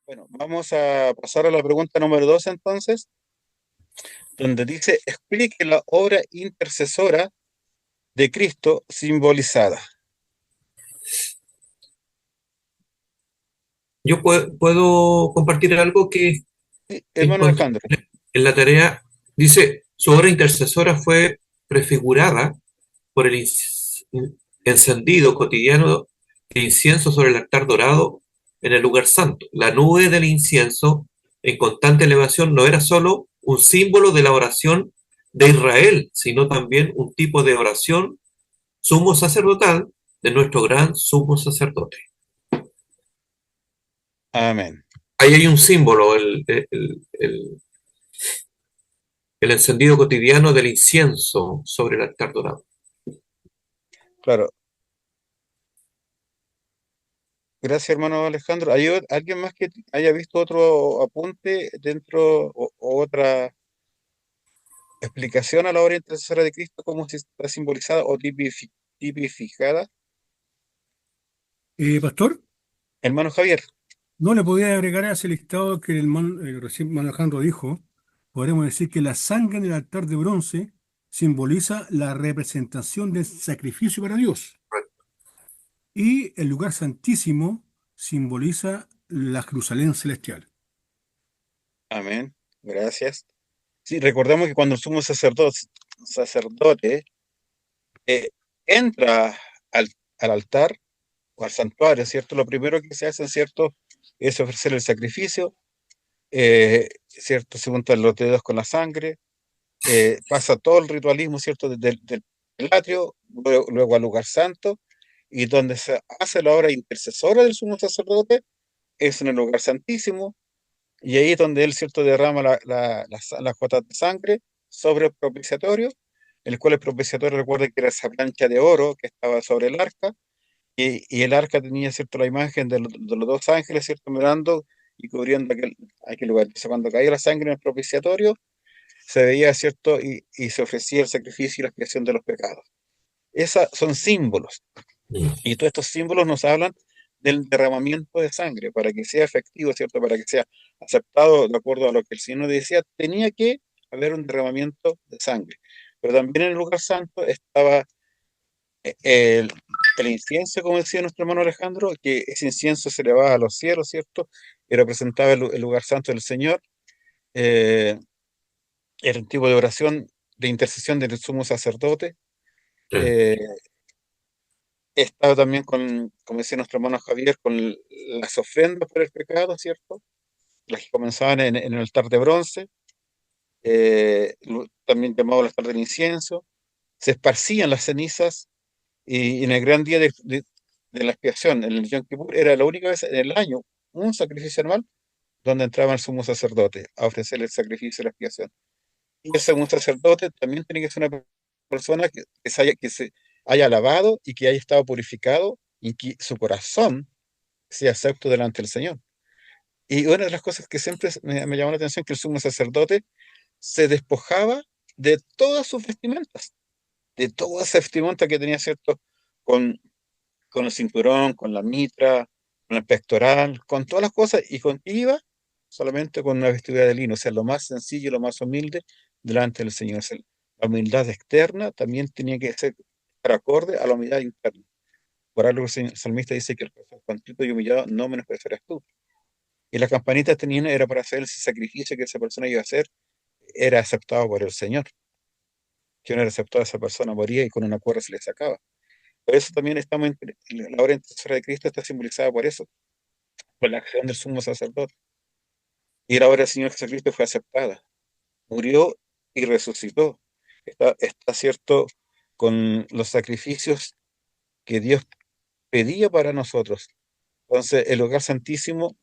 Bueno, vamos a pasar a la pregunta número 2 entonces, donde dice, explique la obra intercesora de Cristo simbolizada. Yo puedo compartir algo que Sí, hermano encontré Alejandro. en la tarea. Dice, su obra intercesora fue prefigurada por el encendido cotidiano de incienso sobre el altar dorado en el lugar santo. La nube del incienso en constante elevación no era solo un símbolo de la oración de Israel, sino también un tipo de oración sumo sacerdotal de nuestro gran sumo sacerdote. Amén. Ahí hay un símbolo, el encendido cotidiano del incienso sobre el altar dorado. Claro. Gracias, hermano Alejandro. ¿Hay alguien más que haya visto otro apunte dentro o otra explicación a la obra intercesora de Cristo, cómo se está simbolizada o tipificada? Pastor, Hermano Javier. no le podía agregar a ese listado que el recién hermano Alejandro dijo. Podremos decir que la sangre en el altar de bronce simboliza la representación del sacrificio para Dios y el lugar santísimo simboliza la Jerusalén celestial. Amén. Gracias. Sí, recordemos que cuando el sumo sacerdote eh, entra al altar o al santuario, ¿cierto? Lo primero que se hace, ¿cierto? Es ofrecer el sacrificio, ¿cierto? Se untan los dedos con la sangre, pasa todo el ritualismo, ¿cierto? Del atrio, luego al lugar santo, y donde se hace la obra intercesora del sumo sacerdote es en el lugar santísimo, y ahí es donde él, ¿cierto? Derrama las gotas de sangre sobre el propiciatorio, el cual el propiciatorio, recuerda que era esa plancha de oro que estaba sobre el arca, y el arca tenía, ¿cierto? La imagen de los dos ángeles, ¿cierto? Mirando y cubriendo aquel lugar. Entonces, cuando caía la sangre en el propiciatorio, se veía, ¿cierto? Y se ofrecía el sacrificio y la expiación de los pecados. Esos son símbolos. Y todos estos símbolos nos hablan del derramamiento de sangre. Para que sea efectivo, ¿cierto? Para que sea aceptado de acuerdo a lo que el Señor nos decía, tenía que haber un derramamiento de sangre. Pero también en el lugar santo estaba el, el incienso, como decía nuestro hermano Alejandro, que ese incienso se elevaba a los cielos, ¿cierto? Y representaba el lugar santo del Señor. Eh, Era un tipo de oración de intercesión del sumo sacerdote. Eh, Estaba también como decía nuestro hermano Javier, con las ofrendas por el pecado, ¿cierto? Las que comenzaban en el altar de bronce, también llamado el altar del incienso. Se esparcían las cenizas y en el gran día de la expiación, en el Yom Kippur, era la única vez en el año, un sacrificio anual, donde entraba el sumo sacerdote a ofrecer el sacrificio de la expiación. Y el sumo sacerdote también tiene que ser una persona que se haya lavado y que haya estado purificado y que su corazón sea acepto delante del Señor. Y una de las cosas que siempre me llamó la atención que el sumo sacerdote se despojaba de todas sus vestimentas, de toda esa vestimenta que tenía, ¿cierto? Con, con el cinturón, con la mitra, con el pectoral, con todas las cosas, y iba solamente con una vestidura de lino, o sea, lo más sencillo, lo más humilde delante del Señor. O sea, la humildad externa también tenía que ser acorde a la humildad interna. Por algo el salmista dice que el corazón contrito y humillado no menospreciarás tú. Y las campanitas tenían, era para hacer ese sacrificio que esa persona iba a hacer, era aceptado por el Señor. Que no era aceptado, esa persona moría y con una cuerda se le sacaba. Por eso también la obra intercesora de Cristo está simbolizada por eso, por la acción del sumo sacerdote. Y la obra del Señor Jesucristo fue aceptada, murió y resucitó. Está cierto con los sacrificios que Dios pedía para nosotros. Entonces, el lugar santísimo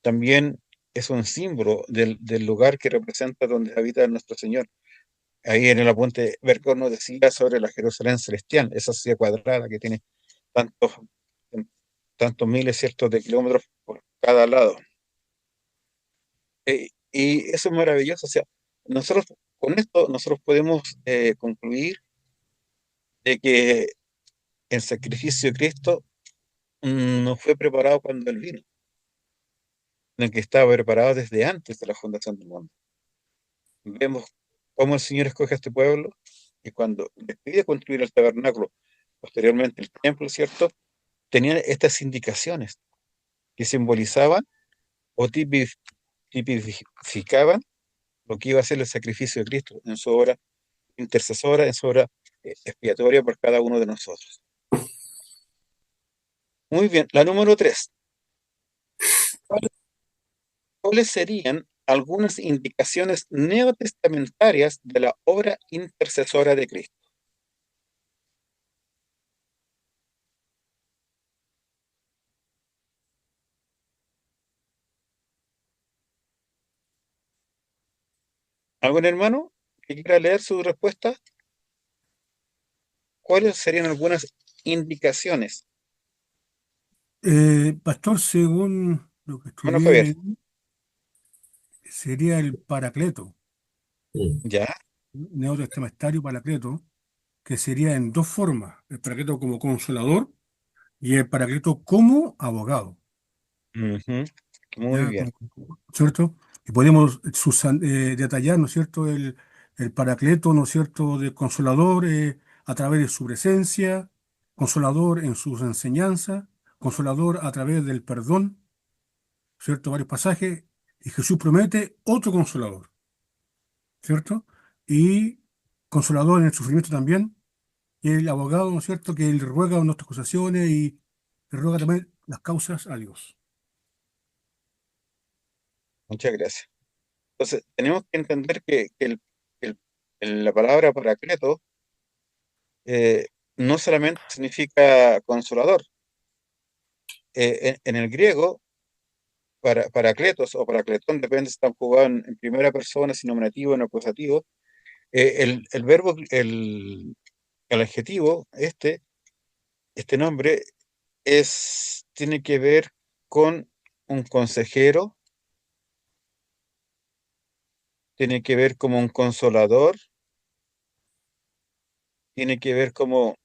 también es un símbolo del lugar que representa donde habita nuestro Señor. Ahí en el apunte Bergson nos decía sobre la Jerusalén celestial, esa ciudad cuadrada que tiene tantos, tantos miles, ciertos de kilómetros por cada lado. Y eso es maravilloso. O sea, nosotros con esto nosotros podemos concluir de que el sacrificio de Cristo no fue preparado cuando Él vino. en el que estaba preparado desde antes de la fundación del mundo. Vemos cómo el Señor escoge a este pueblo y cuando les pide construir el tabernáculo, posteriormente el templo, ¿cierto? Tenían estas indicaciones que simbolizaban o tipificaban lo que iba a ser el sacrificio de Cristo en su obra intercesora, en su obra expiatoria por cada uno de nosotros. Muy bien, la número 3. ¿Cuáles serían algunas indicaciones neotestamentarias de la obra intercesora de Cristo? ¿Algún hermano que quiera leer su respuesta? ¿Cuáles serían algunas indicaciones? Pastor, según lo que Bueno, Javier, estudié, sería el Paracleto, Mm. ya. neotestamentario Paracleto, que sería en dos formas: el Paracleto como consolador y el Paracleto como abogado. Ujú, muy ¿Ya? bien, ¿Cierto? Y podemos detallar, ¿no es cierto?, el Paracleto, ¿no es cierto?, del Consolador a través de su presencia, Consolador en sus enseñanzas, Consolador a través del perdón, ¿cierto? Varios pasajes, y Jesús promete otro Consolador, ¿cierto? Y Consolador en el sufrimiento también, y el abogado, ¿no es cierto?, que él ruega nuestras acusaciones y le ruega también las causas a Dios. muchas gracias. Entonces, tenemos que entender que la palabra paracleto no solamente significa consolador. En el griego, paracletos o paracletón, depende si están jugados en primera persona, si nominativo o en acusativo. El verbo, el adjetivo, este nombre, tiene que ver con un consejero, tiene que ver como un consolador, tiene que ver como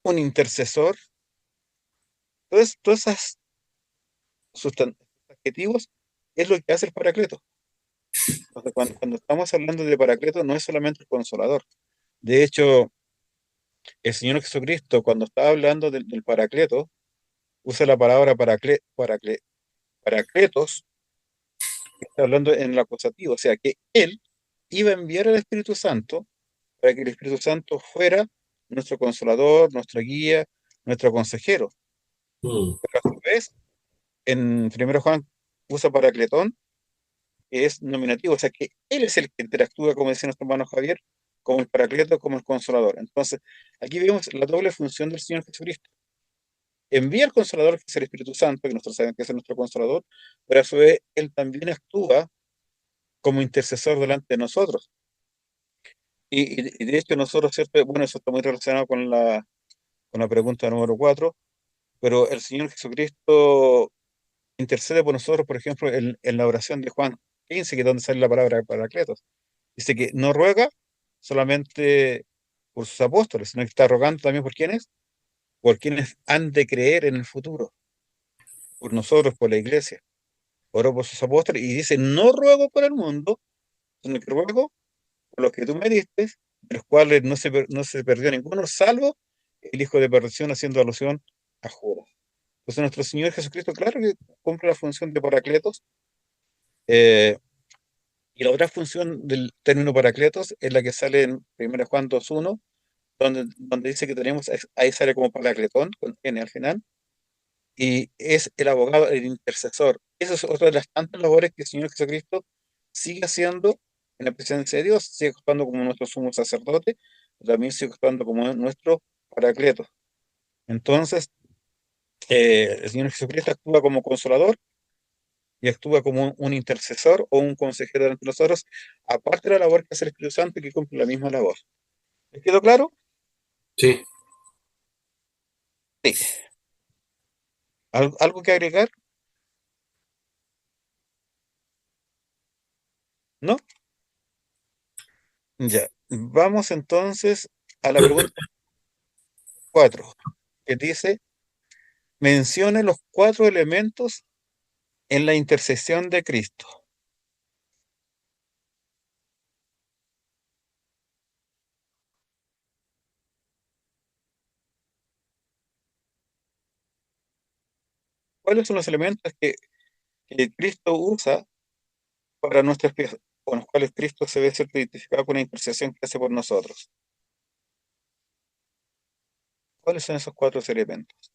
un intercesor. Entonces, todos esos adjetivos es lo que hace el paracleto. Entonces, cuando estamos hablando de paracleto, no es solamente el consolador. De hecho, el Señor Jesucristo, cuando está hablando del paracleto, usa la palabra paracletos, que está hablando en el acusativo, o sea que Él iba a enviar al Espíritu Santo para que el Espíritu Santo fuera nuestro consolador, nuestra guía, nuestro consejero. Mm. Pero a su vez, en 1 Juan usa paracletón, que es nominativo, o sea que Él es el que interactúa, como decía nuestro hermano Javier, como el paracleto, como el consolador. Entonces, aquí vemos la doble función del Señor Jesucristo. Envía al Consolador, que es el Espíritu Santo, que nosotros sabemos que es nuestro Consolador, pero a su vez Él también actúa como intercesor delante de nosotros. Y de hecho nosotros, ¿cierto? Bueno, eso está muy relacionado con la pregunta número 4, pero el Señor Jesucristo intercede por nosotros, por ejemplo, en la oración de Juan 15, que es donde sale la palabra Paracletos. Dice que no ruega solamente por sus apóstoles, sino que está rogando también por quienes, por quienes han de creer en el futuro, por nosotros, por la iglesia. Oró por sus apóstoles y dice, no ruego por el mundo, sino que ruego por los que tú me diste, de los cuales no se perdió ninguno, salvo el hijo de perdición, haciendo alusión a Judas. Entonces nuestro Señor Jesucristo, claro que cumple la función de paracletos, eh, y la otra función del término paracletos es la que sale en 1 Juan 2:1, donde dice que tenemos, ahí sale como paracletón, con N al final, y es el abogado, el intercesor. Esa es otra de las tantas labores que el Señor Jesucristo sigue haciendo en la presencia de Dios, sigue actuando como nuestro sumo sacerdote, pero también sigue actuando como nuestro paracleto. Entonces, el Señor Jesucristo actúa como consolador y actúa como un intercesor o un consejero entre nosotros, aparte de la labor que hace el Espíritu Santo, que cumple la misma labor. ¿Les quedó claro? Sí. Sí. ¿Algo que agregar? ¿No? Ya. Vamos entonces a la pregunta 4, que dice, mencione los 4 elementos en la intercesión de Cristo. ¿Cuáles son los elementos que Cristo usa para nuestras piezas, con los cuales Cristo se ve cierto identificado con la intercesión que hace por nosotros? ¿Cuáles son esos cuatro elementos?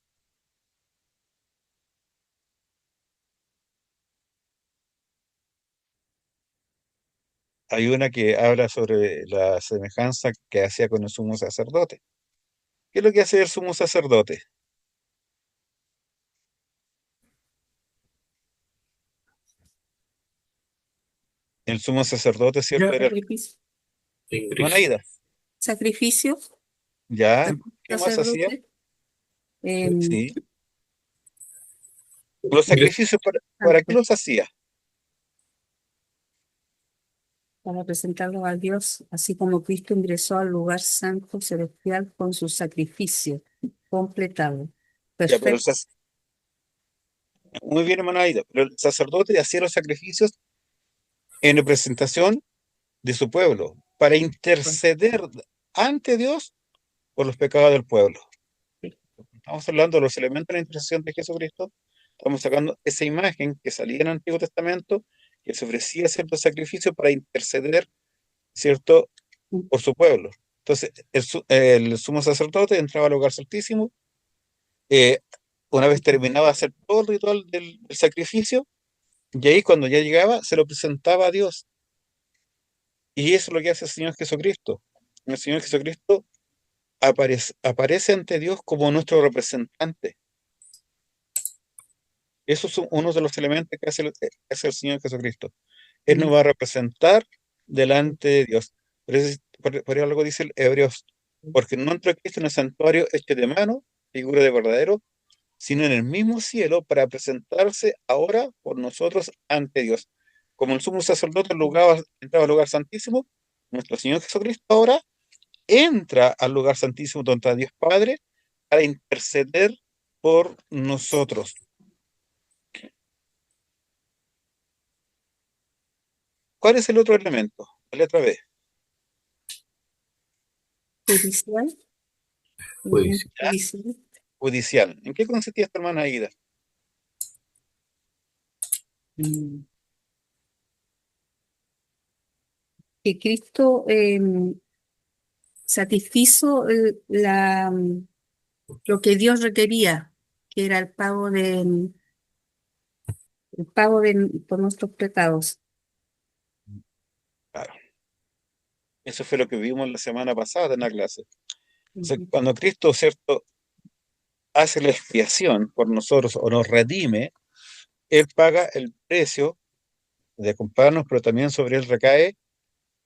Hay una que habla sobre la semejanza que hacía con el sumo sacerdote. ¿Qué es lo que hace el sumo sacerdote? El sumo sacerdote, ¿cierto? Ya, Era Sacrificio. Ingrid. Manaída. Sacrificio. ¿Ya? ¿Qué más hacía? Sacerdote. em, Sí. Los Ingrid, sacrificios, ¿para qué Santo, los hacía? para presentarlo a Dios, así como Cristo ingresó al lugar santo celestial con su sacrificio completado. Ya, pero Perfecto. muy bien, hermana Aida, pero el sacerdote hacía los sacrificios en representación de su pueblo, para interceder ante Dios por los pecados del pueblo. Estamos hablando de los elementos de la intercesión de Jesucristo. Estamos sacando esa imagen que salía en el Antiguo Testamento, que se ofrecía cierto sacrificio para interceder, ¿cierto?, por su pueblo. Entonces, el sumo sacerdote entraba al lugar santísimo, eh, una vez terminaba de hacer todo el ritual del sacrificio, y ahí cuando ya llegaba, se lo presentaba a Dios. Y eso es lo que hace el Señor Jesucristo. El Señor Jesucristo aparece ante Dios como nuestro representante. Eso es uno de los elementos que hace el Señor Jesucristo. Él nos va a representar delante de Dios. Por algo dice el Hebreos, porque no entró Cristo en el santuario hecho de mano, figura de verdadero, sino en el mismo cielo para presentarse ahora por nosotros ante Dios. Como el sumo sacerdote entraba al lugar santísimo, nuestro Señor Jesucristo ahora entra al lugar santísimo donde está Dios Padre para interceder por nosotros. ¿Cuál es el otro elemento? La letra B. Judicial. Juicio. Judicial. Judicial. ¿En qué consistía esta hermana Aida? Mm, Que Cristo satisfizo lo que Dios requería, que era el pago por nuestros pecados. Claro. Eso fue lo que vimos la semana pasada en la clase. O sea, Ujú. cuando Cristo, ¿cierto?, hace la expiación por nosotros o nos redime, Él paga el precio de comprarnos, pero también sobre Él recae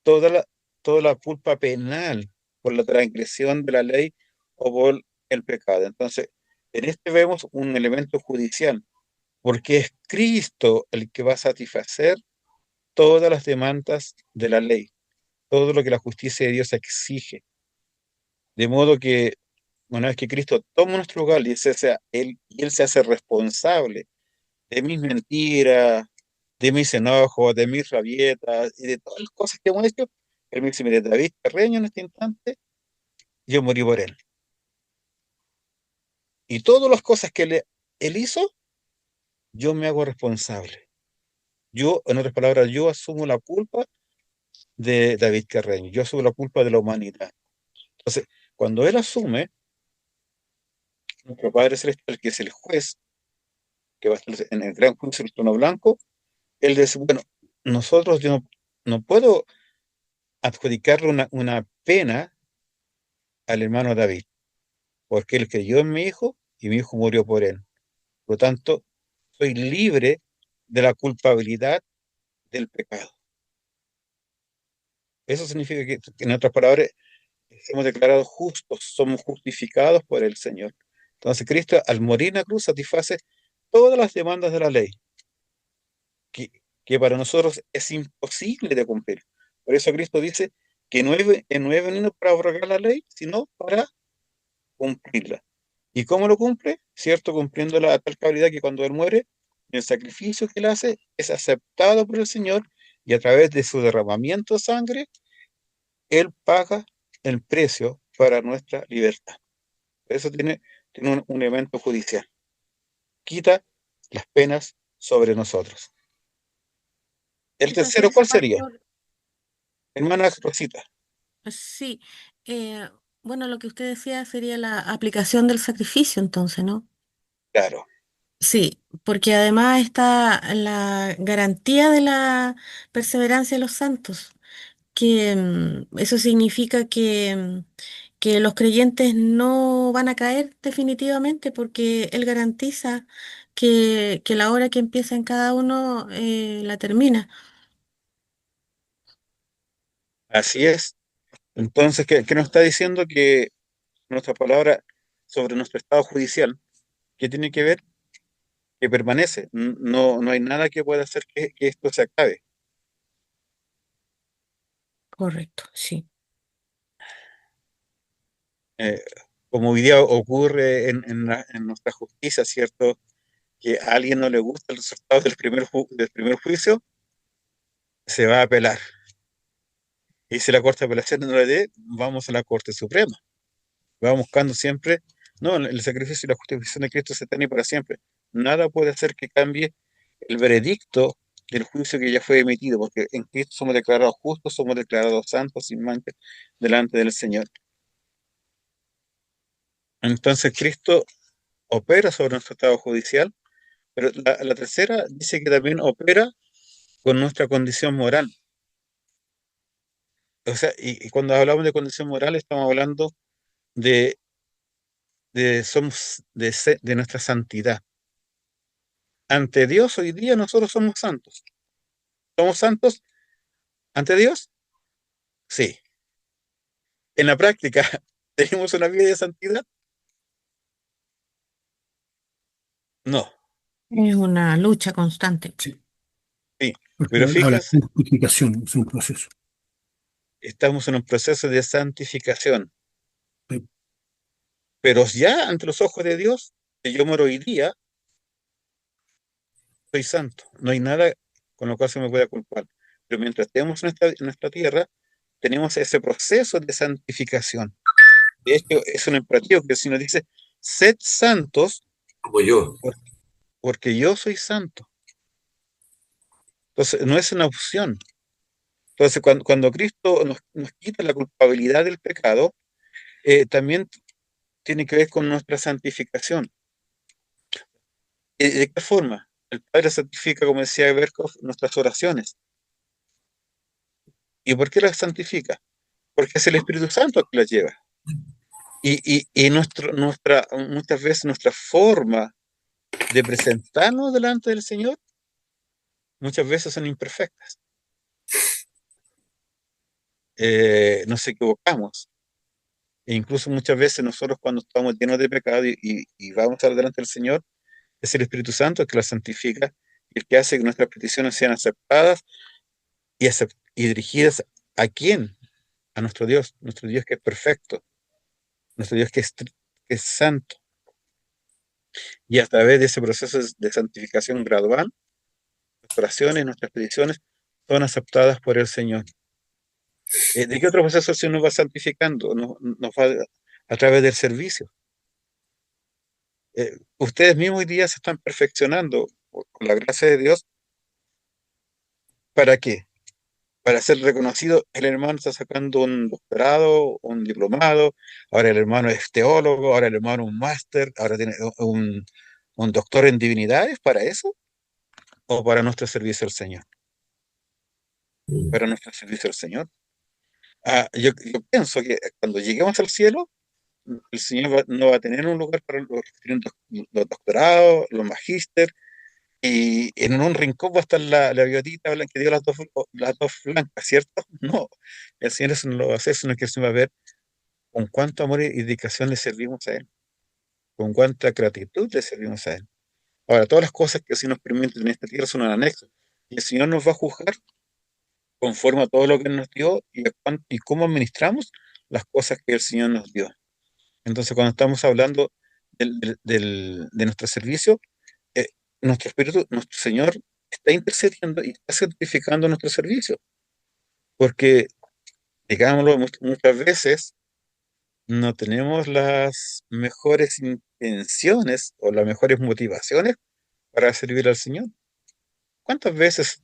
toda toda la culpa penal por la transgresión de la ley o por el pecado. Entonces, en este vemos un elemento judicial, porque es Cristo el que va a satisfacer todas las demandas de la ley, todo lo que la justicia de Dios exige. De modo que una vez que Cristo toma nuestro lugar y él se hace responsable de mis mentiras, de mis enojos, de mis rabietas y de todas las cosas que hemos hecho, él me dice, mire, David Carreño, en este instante, yo morí por él. Y todas las cosas que él hizo, yo me hago responsable. Yo, en otras palabras, yo asumo la culpa de David Carreño, yo asumo la culpa de la humanidad. Entonces, cuando él asume, nuestro Padre Celestial, que es el juez, que va a estar en el gran juicio del trono blanco, él dice, bueno, yo no puedo adjudicarle una pena al hermano David, porque él creyó en mi hijo y mi hijo murió por él. Por lo tanto, soy libre de la culpabilidad del pecado. Eso significa que, en otras palabras, somos declarados justos, somos justificados por el Señor. Entonces, Cristo, al morir en la cruz, satisface todas las demandas de la ley, que, que para nosotros es imposible de cumplir. Por eso Cristo dice que no he venido para abrogar la ley, sino para cumplirla. ¿Y cómo lo cumple? ¿Cierto? Cumpliéndola a tal cabalidad que cuando Él muere, El sacrificio que Él hace es aceptado por el Señor y a través de su derramamiento de sangre, Él paga el precio para nuestra libertad. Eso tiene un evento judicial. Quita las penas sobre nosotros. El tercero, Entonces, ¿cuál sería? pastor, Hermana Rosita. sí, eh, bueno, lo que usted decía sería la aplicación del sacrificio, entonces, ¿no? Claro, Sí, porque además está la garantía de la perseverancia de los santos, que eso significa que los creyentes no van a caer definitivamente porque Él garantiza que la hora que empieza en cada uno la termina. así es. Entonces, ¿qué nos está diciendo? Que nuestra palabra sobre nuestro estado judicial, ¿qué tiene que ver? Que permanece. No, no hay nada que pueda hacer que esto se acabe. Correcto, sí. Eh, Como hoy día ocurre en nuestra justicia, ¿cierto? Que a alguien no le gusta el resultado del primer juicio, se va a apelar. Y si la Corte de Apelación no le dé, vamos a la Corte Suprema. Vamos buscando siempre, no, el sacrificio y la justificación de Cristo se tiene para siempre. Nada puede hacer que cambie el veredicto del juicio que ya fue emitido, porque en Cristo somos declarados justos, somos declarados santos sin mancha delante del Señor. Entonces Cristo opera sobre nuestro estado judicial, pero la tercera dice que también opera con nuestra condición moral. O sea, y cuando hablamos de condición moral estamos hablando de, de nuestra santidad. Ante Dios hoy día nosotros somos santos. ¿Somos santos ante Dios? Sí. En la práctica, ¿tenemos una vida de santidad? No. Es una lucha constante. Sí, Sí. porque Pero habla fíjense, de justificación, es un proceso. estamos en un proceso de santificación. Sí. Pero ya ante los ojos de Dios, que yo muero hoy día, soy santo. No hay nada con lo cual se me pueda culpar. Pero mientras estemos en nuestra tierra, tenemos ese proceso de santificación. De hecho, es un imperativo que el Señor dice, sed santos como yo. por- porque yo soy santo. Entonces, no es una opción. Entonces, cuando Cristo nos quita la culpabilidad del pecado, también tiene que ver con nuestra santificación. ¿De qué forma? El Padre santifica, como decía Berkov, nuestras oraciones. ¿Y por qué las santifica? Porque es el Espíritu Santo que las lleva. Y muchas veces nuestra forma de presentarnos delante del Señor, muchas veces son imperfectas. Nos equivocamos. E incluso muchas veces nosotros cuando estamos llenos de pecado y vamos a delante del Señor, es el Espíritu Santo el que las santifica y el que hace que nuestras peticiones sean aceptadas y dirigidas ¿a quién? A nuestro Dios que es perfecto, nuestro Dios que es santo. Y a través de ese proceso de santificación gradual, nuestras oraciones, nuestras peticiones son aceptadas por el Señor. ¿De qué otro proceso el Señor nos va santificando? Nos va a través del servicio. Ustedes mismos hoy día se están perfeccionando por la gracia de Dios. ¿Para qué? Para ser reconocido, el hermano está sacando un doctorado, un diplomado, ahora el hermano es teólogo, ahora el hermano un máster, ahora tiene un doctor en divinidades, ¿para eso? ¿O para nuestro servicio al Señor? Para nuestro servicio al Señor. Yo pienso que cuando lleguemos al cielo, el Señor no va a tener un lugar para los que tienen los doctorados, los magíster, y en un rincón va a estar la biotita que dio las dos blancas, ¿cierto? No, el Señor eso no lo va a hacer, sino que el Señor va a ver con cuánto amor y dedicación le servimos a Él, con cuánta gratitud le servimos a Él. Ahora, todas las cosas que el Señor nos permite en esta tierra son un anexo, y el Señor nos va a juzgar conforme a todo lo que Él nos dio y cómo administramos las cosas que el Señor nos dio. Entonces, cuando estamos hablando de nuestro servicio, eh, nuestro Espíritu, nuestro Señor está intercediendo y está santificando nuestro servicio, porque, digámoslo, muchas veces no tenemos las mejores intenciones o las mejores motivaciones para servir al Señor. ¿Cuántas veces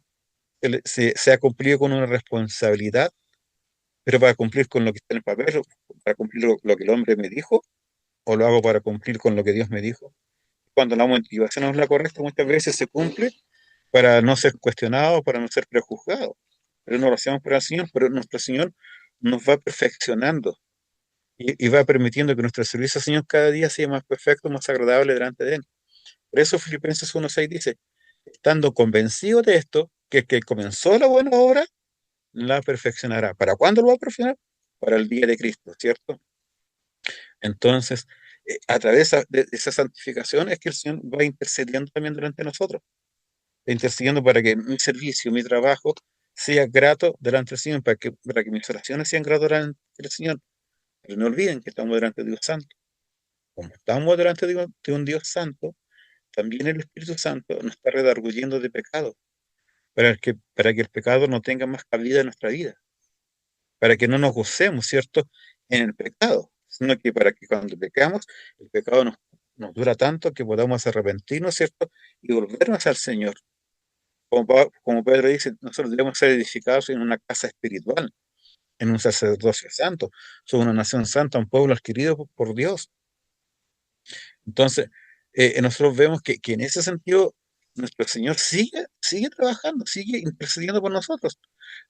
se ha cumplido con una responsabilidad, pero para cumplir con lo que está en el papel, para cumplir lo que el hombre me dijo, o lo hago para cumplir con lo que Dios me dijo? Cuando la motivación no es la correcta, muchas veces se cumple para no ser cuestionado, para no ser prejuzgado. Pero no lo hacemos para el Señor, pero nuestro Señor nos va perfeccionando y va permitiendo que nuestro servicio al Señor cada día sea más perfecto, más agradable delante de Él. Por eso Filipenses 1:6 dice, estando convencido de esto, que el que comenzó la buena obra, la perfeccionará. ¿Para cuándo lo va a perfeccionar? Para el día de Cristo, ¿cierto? Entonces, a través de esa santificación es que el Señor va intercediendo también delante de nosotros, intercediendo para que mi servicio, mi trabajo sea grato delante del Señor, para que mis oraciones sean gratas delante del Señor. Pero no olviden que estamos delante de Dios Santo. Como estamos delante de un Dios Santo, también el Espíritu Santo nos está redarguyendo de pecado, para que el pecado no tenga más cabida en nuestra vida, para que no nos gocemos, ¿cierto?, en el pecado, sino que para que cuando pecamos, el pecado nos dura tanto que podamos arrepentirnos, ¿cierto?, y volvernos al Señor. Como Pedro dice, nosotros debemos ser edificados en una casa espiritual, en un sacerdocio santo, somos una nación santa, un pueblo adquirido por Dios. Entonces, nosotros vemos que en ese sentido nuestro Señor sigue trabajando, sigue intercediendo por nosotros.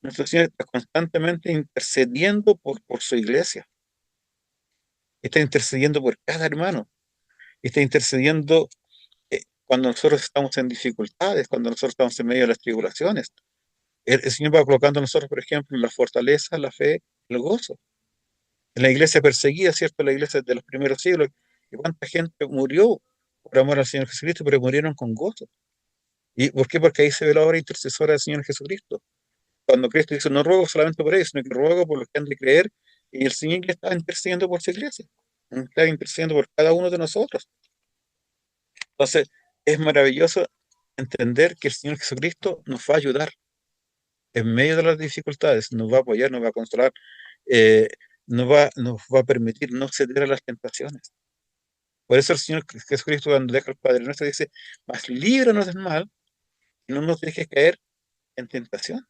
Nuestro Señor está constantemente intercediendo por su iglesia, está intercediendo por cada hermano, está intercediendo cuando nosotros estamos en dificultades, cuando nosotros estamos en medio de las tribulaciones. El Señor va colocando a nosotros, por ejemplo, la fortaleza, la fe, el gozo. En la iglesia perseguida, ¿cierto? La iglesia de los primeros siglos, y cuánta gente murió por amor al Señor Jesucristo, pero murieron con gozo. ¿Y por qué? Porque ahí se ve la obra intercesora del Señor Jesucristo. Cuando Cristo dice, no ruego solamente por ellos, sino que ruego por los que han de creer, y el Señor ya está intercediendo por su iglesia, está intercediendo por cada uno de nosotros. Entonces, es maravilloso entender que el Señor Jesucristo nos va a ayudar en medio de las dificultades, nos va a apoyar, nos va a consolar, eh, nos va a permitir no ceder a las tentaciones. Por eso el Señor Jesucristo, cuando deja al Padre nuestro, dice, mas líbranos del mal y no nos dejes caer en tentación.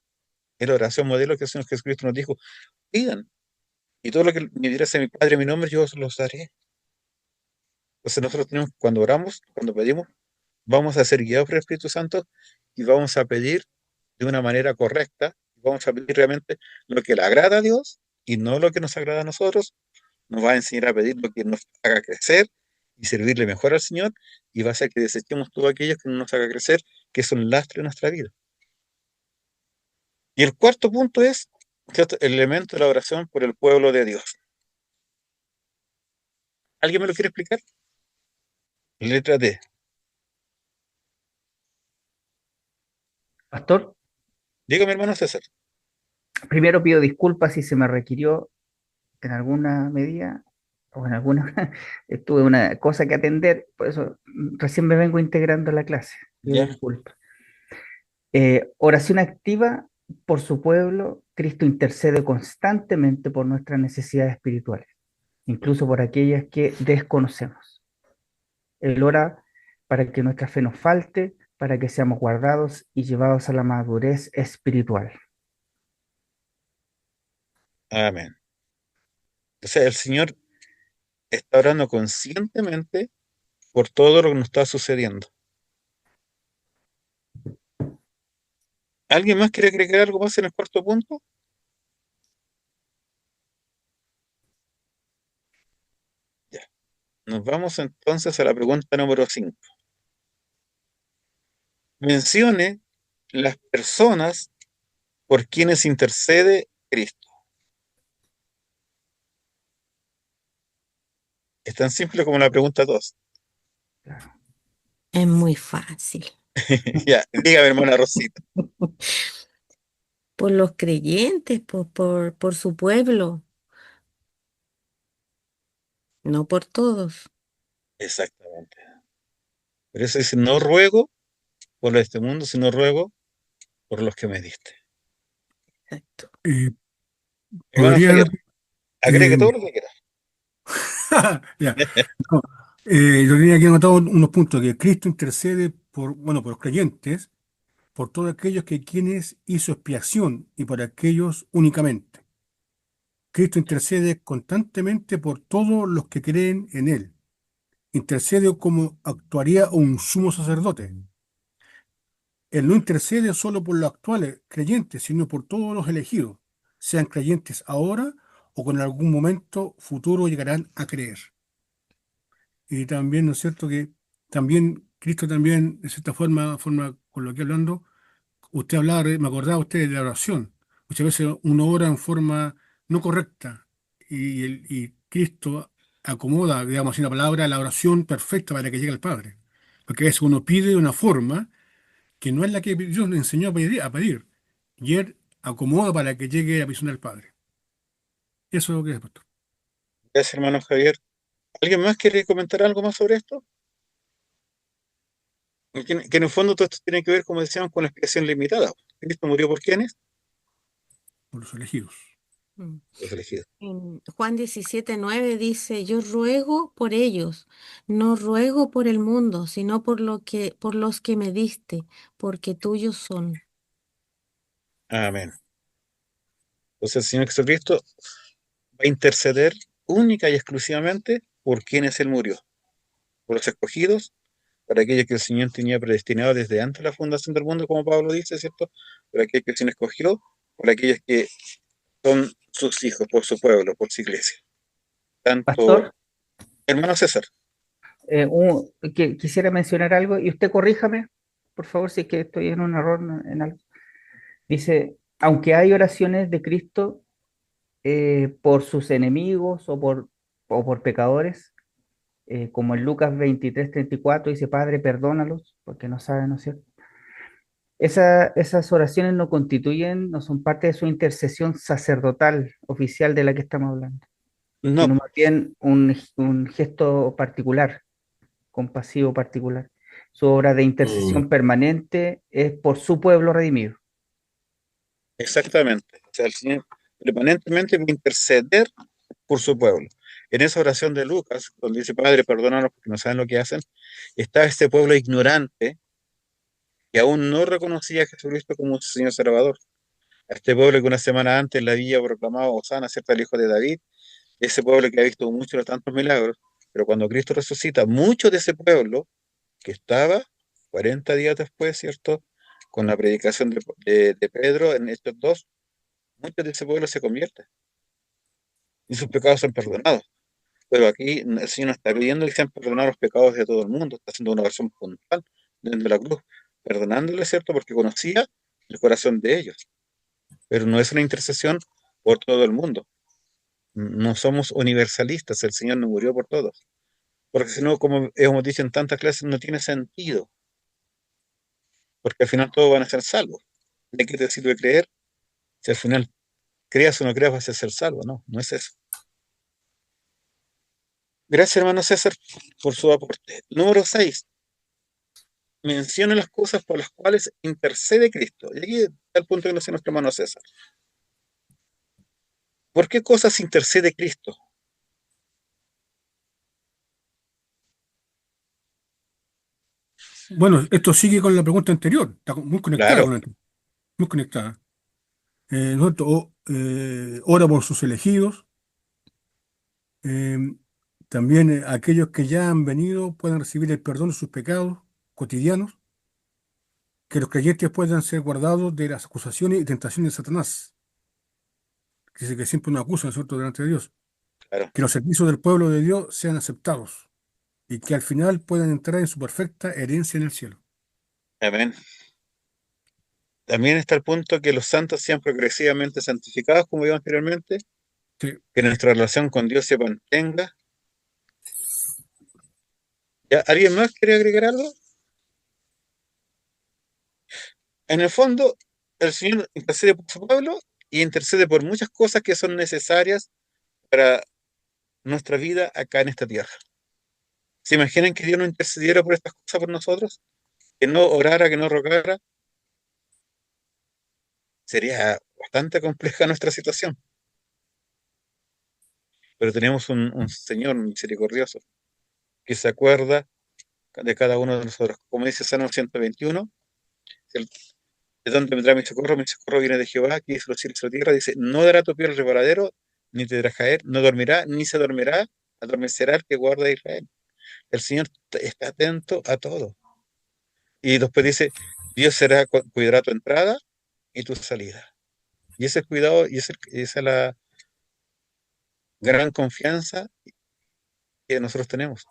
Es la oración modelo que el Señor Jesucristo nos dijo, pidan, y todo lo que me dirás a mi Padre en mi nombre, yo os los daré. Entonces nosotros tenemos, cuando oramos, cuando pedimos, vamos a ser guiados por el Espíritu Santo y vamos a pedir de una manera correcta, vamos a pedir realmente lo que le agrada a Dios y no lo que nos agrada a nosotros. Nos va a enseñar a pedir lo que nos haga crecer y servirle mejor al Señor, y va a hacer que desechemos todo aquello que no nos haga crecer, que es un lastre en nuestra vida. Y el cuarto punto es el elemento de la oración por el pueblo de Dios. ¿Alguien me lo quiere explicar? Letra D. Pastor, Dígame, hermano César. primero pido disculpas si se me requirió en alguna medida o en alguna, tuve una cosa que atender, por eso recién me vengo integrando a la clase. Pido Ya. disculpas. Oración activa por su pueblo. Cristo intercede constantemente por nuestras necesidades espirituales, incluso por aquellas que desconocemos. Él ora para que nuestra fe nos falte, para que seamos guardados y llevados a la madurez espiritual. Amén. O sea, el Señor está orando conscientemente por todo lo que nos está sucediendo. ¿Alguien más quiere agregar algo más en el cuarto punto? Ya. Nos vamos entonces a la pregunta número 5. Mencione las personas por quienes intercede Cristo. Es tan simple como la pregunta 2. Es muy fácil. Ya, dígame, hermana Rosita. Por los creyentes, por su pueblo, no por todos. Exactamente. Por eso dice, no ruego pueblos de este mundo, sino ruego por los que me diste. Exacto. Eh, Hermano podría, Javier, agregue eh, todo lo que quiera. ya, no, yo tenía aquí anotado unos puntos que Cristo intercede por, bueno, por los creyentes, por todos aquellos que quienes hizo expiación y por aquellos únicamente. Cristo intercede constantemente por todos los que creen en Él. Intercede como actuaría un sumo sacerdote. Él no intercede solo por los actuales creyentes, sino por todos los elegidos, sean creyentes ahora o que en algún momento futuro llegarán a creer. Y también, ¿no es cierto?, que también Cristo también, de cierta forma con lo que hablando, usted hablaba, me acordaba usted de la oración. Muchas veces uno ora en forma no correcta y Cristo acomoda, digamos así, una palabra, la oración perfecta para que llegue al Padre. Porque a veces uno pide de una forma que no es la que Dios le enseñó a pedir. Y Él acomoda para que llegue a la visión del Padre. Eso es lo que es, pastor. Gracias, hermano Javier. ¿Alguien más quiere comentar algo más sobre esto? Que en el fondo todo esto tiene que ver, como decíamos, con la expiación limitada. ¿Cristo murió por quiénes? Por los elegidos. Mm. Los elegidos. En Juan 17:9 dice, yo ruego por ellos, no ruego por el mundo, sino por los que me diste, porque tuyos son. Amén. Entonces el Señor Jesucristo va a interceder única y exclusivamente por quienes Él murió, por los escogidos, para aquellos que el Señor tenía predestinado desde antes de la fundación del mundo, como Pablo dice, ¿cierto? Por aquellos que el Señor escogió, por aquellos que son sus hijos, por su pueblo, por su iglesia. Tanto, Pastor, hermano César, quisiera mencionar algo y usted corríjame, por favor, si es que estoy en un error en algo. Dice, aunque hay oraciones de Cristo por sus enemigos o por pecadores, como en Lucas 23:34 dice, Padre, perdónalos, porque no saben, ¿no es cierto? Esas oraciones no constituyen, no son parte de su intercesión sacerdotal oficial de la que estamos hablando, no, sino más bien un gesto particular, compasivo particular. Su obra de intercesión permanente es por su pueblo redimido. exactamente. O sea, el Señor permanentemente va a interceder por su pueblo. En esa oración de Lucas, donde dice, Padre, perdónanos porque no saben lo que hacen, está este pueblo ignorante que aún no reconocía a Jesucristo como su Señor Salvador. A este pueblo que una semana antes le había proclamado Hosana, ¿cierto?, al hijo de David, ese pueblo que ha visto muchos de tantos milagros, pero cuando Cristo resucita, mucho de ese pueblo que estaba 40 días después, ¿cierto?, con la predicación de Pedro en Hechos 2, muchos de ese pueblo se convierten y sus pecados son perdonados. Pero aquí el Señor no está pidiendo que sean perdonados los pecados de todo el mundo, está haciendo una oración puntual desde la cruz, perdonándoles, ¿cierto?, porque conocía el corazón de ellos, pero no es una intercesión por todo el mundo. No somos universalistas, el Señor no murió por todos, porque si no, como hemos dicho en tantas clases, no tiene sentido, porque al final todos van a ser salvos. ¿De qué te sirve creer? Si al final creas o no creas vas a ser salvo, no, no es eso. Gracias, hermano César, por su aporte. Número 6. Menciona las cosas por las cuales intercede Cristo. Y aquí está el punto que nos dice nuestro hermano César. ¿Por qué cosas intercede Cristo? Bueno, esto sigue con la pregunta anterior. Está muy conectada Claro, con esto. Muy conectada. ¿No? Ora por sus elegidos. eh, También aquellos que ya han venido puedan recibir el perdón de sus pecados cotidianos. Que los creyentes puedan ser guardados de las acusaciones y tentaciones de Satanás. Que dice que siempre nos acusan, ¿cierto?, delante de Dios. claro. Que los servicios del pueblo de Dios sean aceptados y que al final puedan entrar en su perfecta herencia en el cielo. Amén. También está el punto que los santos sean progresivamente santificados, como vimos anteriormente, Sí. que nuestra relación con Dios se mantenga. ¿Ya? ¿Alguien más quiere agregar algo? En el fondo, el Señor intercede por su pueblo y intercede por muchas cosas que son necesarias para nuestra vida acá en esta tierra. ¿Se imaginan que Dios no intercediera por estas cosas por nosotros? que no orara, que no rogara, sería bastante compleja nuestra situación. Pero tenemos un Señor misericordioso que se acuerda de cada uno de nosotros. Como dice Salmo 121, el- ¿de dónde vendrá mi socorro? Mi socorro viene de Jehová, que hizo los cielos y la tierra. Dice, no dará tu pie al reparadero, ni te dejará caer, no dormirá, ni se dormirá, adormecerá el que guarda a Israel. El Señor está atento a todo. Y después dice, Dios cuidará tu entrada y tu salida. Y ese cuidado, esa es la gran confianza que nosotros tenemos.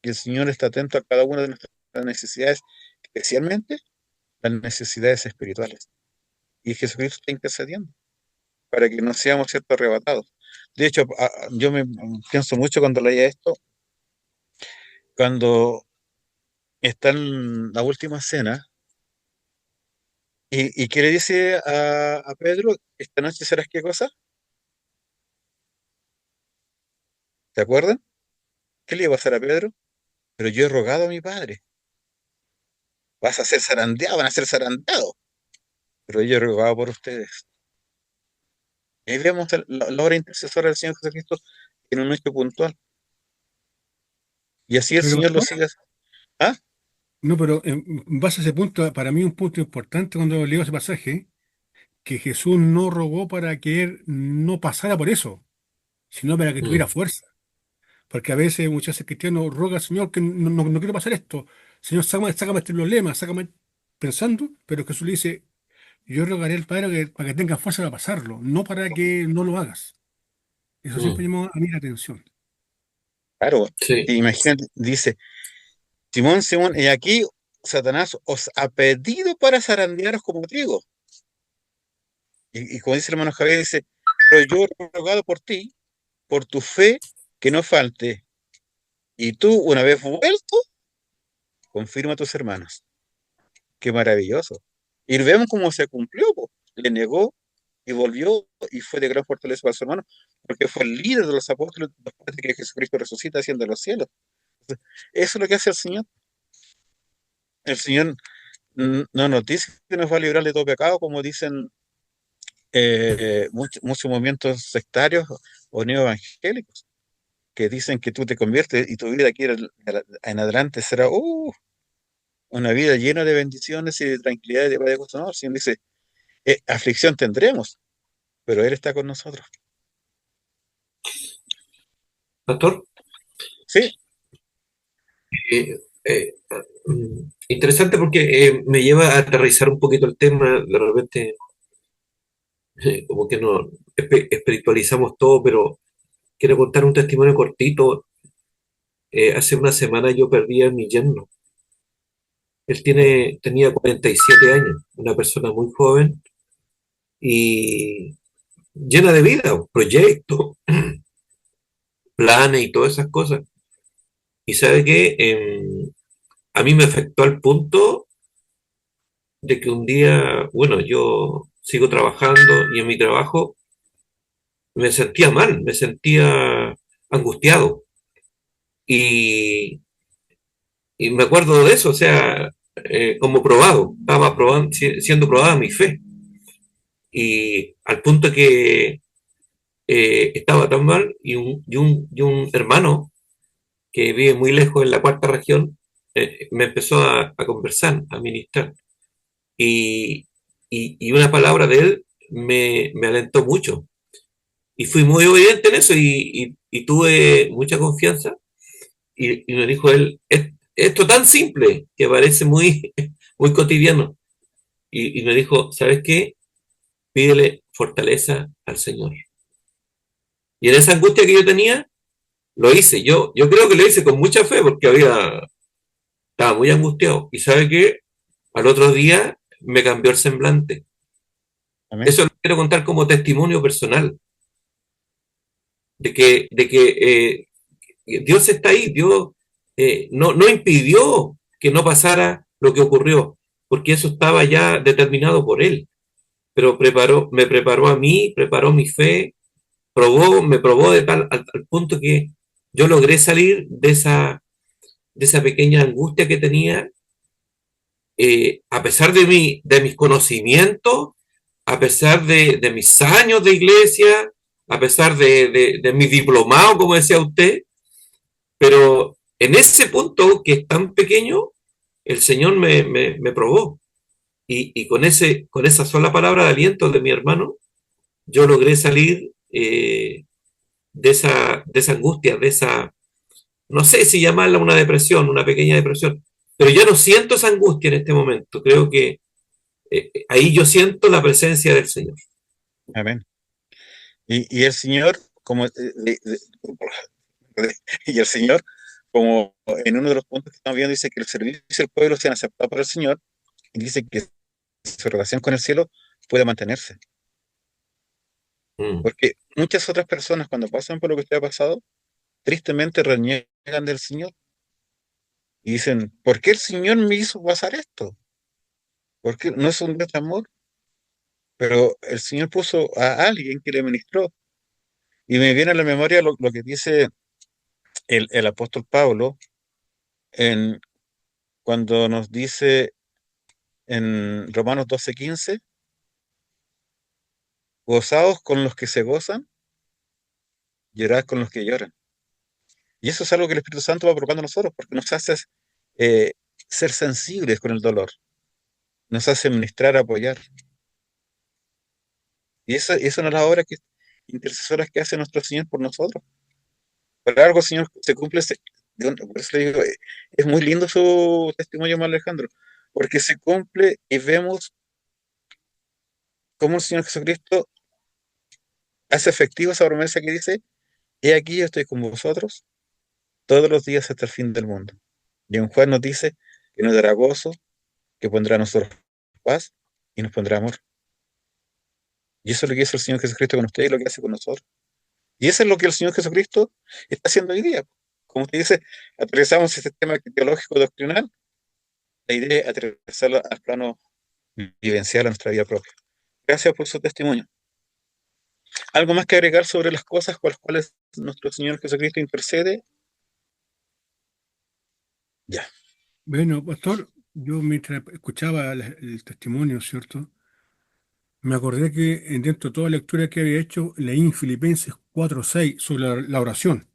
Que el Señor está atento a cada una de nuestras necesidades, especialmente las necesidades espirituales. Y Jesucristo está intercediendo para que no seamos, ¿cierto?, arrebatados. De hecho, yo me pienso mucho cuando leía esto, cuando está en la última cena, y ¿qué le dice a Pedro? ¿Esta noche serás qué cosa? ¿Se acuerdan? ¿Qué le iba a pasar a Pedro? Pero yo he rogado a mi padre. Vas a ser zarandeado, van a ser zarandeados. Pero yo he rogado por ustedes. Ahí vemos la obra intercesora del Señor Jesucristo en un hecho puntual. Y así el Pero, Señor lo pastor, sigue. ¿Ah? no, pero en base a ese punto, para mí un punto importante cuando leo ese pasaje, que Jesús no rogó para que él no pasara por eso, sino para que tuviera Mm, fuerza. Porque a veces muchas veces cristianos rogan al Señor que no quiero pasar esto. Señor, sácame este problema, sácame pensando, pero Jesús le dice, yo rogaré al Padre para que tengas fuerza para pasarlo, no para que no lo hagas. Eso siempre mm, llamó a mí la atención. Claro. sí, Imagínate, dice, Simón, Simón, y aquí Satanás os ha pedido para zarandearos como trigo. Y como dice el hermano Javier, dice, pero yo he rogado por ti, por tu fe, que no falte. Y tú, una vez vuelto, confirma a tus hermanos. Qué maravilloso. Y vemos cómo se cumplió, po. Le negó y volvió y fue de gran fortaleza para su hermano, porque fue el líder de los apóstoles después de que Jesucristo resucita haciendo los cielos. Entonces, eso es lo que hace el Señor. El Señor no nos dice que nos va a librar de todo pecado, como dicen muchos movimientos sectarios o neoevangélicos, que dicen que tú te conviertes y tu vida aquí en adelante será una vida llena de bendiciones y de tranquilidad y de paz y de gozo. No, el Señor dice, aflicción tendremos, pero Él está con nosotros. pastor. Sí, Eh, eh, Interesante porque me lleva a aterrizar un poquito el tema. De repente, como que no espiritualizamos todo, pero quiero contar un testimonio cortito. Hace una semana yo perdí a mi yerno. Él tenía 47 años, una persona muy joven y llena de vida, proyectos, planes y todas esas cosas. Y sabe que a mí me afectó al punto de que un día, bueno, yo sigo trabajando y en mi trabajo me sentía mal, me sentía angustiado. Y, y me acuerdo de eso, o sea, como probado, estaba siendo probada mi fe. Y al punto que estaba tan mal y un hermano que vive muy lejos en la cuarta región me empezó a conversar, a ministrar. Y, y una palabra de él me alentó mucho. Y fui muy obediente en eso y tuve mucha confianza. Y me dijo él, esto tan simple que parece muy, muy cotidiano. Y me dijo, ¿sabes qué? Pídele fortaleza al Señor. Y en esa angustia que yo tenía, lo hice. Yo creo que lo hice con mucha fe porque estaba muy angustiado. Y sabe que al otro día me cambió el semblante. amén. Eso lo quiero contar como testimonio personal, de que Dios está ahí, Dios no impidió que no pasara lo que ocurrió, porque eso estaba ya determinado por Él, pero me preparó a mí, preparó mi fe, me probó de tal al punto que yo logré salir de esa pequeña angustia que tenía a pesar de mis conocimientos, a pesar de mis años de iglesia, a pesar de mi diplomado, como decía usted, pero en ese punto que es tan pequeño, el Señor me probó. Y con esa sola palabra de aliento de mi hermano, yo logré salir de esa angustia, de esa, no sé si llamarla una depresión, una pequeña depresión, pero ya no siento esa angustia en este momento. Creo que ahí yo siento la presencia del Señor. Amén. Y el Señor, como y el Señor, como en uno de los puntos que estamos viendo, dice que el servicio y el pueblo sean aceptados por el Señor, y dice que su relación con el cielo puede mantenerse. Mm. Porque muchas otras personas, cuando pasan por lo que usted ha pasado, tristemente reniegan del Señor y dicen, ¿por qué el Señor me hizo pasar esto? ¿Por qué no es un Dios de amor? Pero el Señor puso a alguien que le ministró. Y me viene a la memoria lo que dice el apóstol Pablo en, cuando nos dice en Romanos 12:15, gozaos con los que se gozan, llorad con los que lloran. Y eso es algo que el Espíritu Santo va provocando a nosotros, porque nos hace eh, ser sensibles con el dolor, nos hace ministrar, apoyar. Y eso no es la obra intercesora que hace nuestro Señor por nosotros. Por algo, Señor, se cumple, por eso le digo, es muy lindo su testimonio, más Alejandro, porque se cumple y vemos cómo el Señor Jesucristo hace efectiva esa promesa que dice, he aquí yo estoy con vosotros todos los días hasta el fin del mundo. Y en Juan nos dice que nos dará gozo, que pondrá a nosotros paz y nos pondrá amor. Y eso es lo que hizo el Señor Jesucristo con usted y lo que hace con nosotros. Y eso es lo que el Señor Jesucristo está haciendo hoy día. Como usted dice, atravesamos ese tema teológico doctrinal, la idea es atravesarlo al plano vivencial a nuestra vida propia. Gracias por su testimonio. ¿Algo más que agregar sobre las cosas con las cuales nuestro Señor Jesucristo intercede? Ya. Bueno, pastor, yo mientras escuchaba el testimonio, ¿cierto? Me acordé que dentro de toda la lectura que había hecho, leí en Filipenses 4:6 sobre la oración,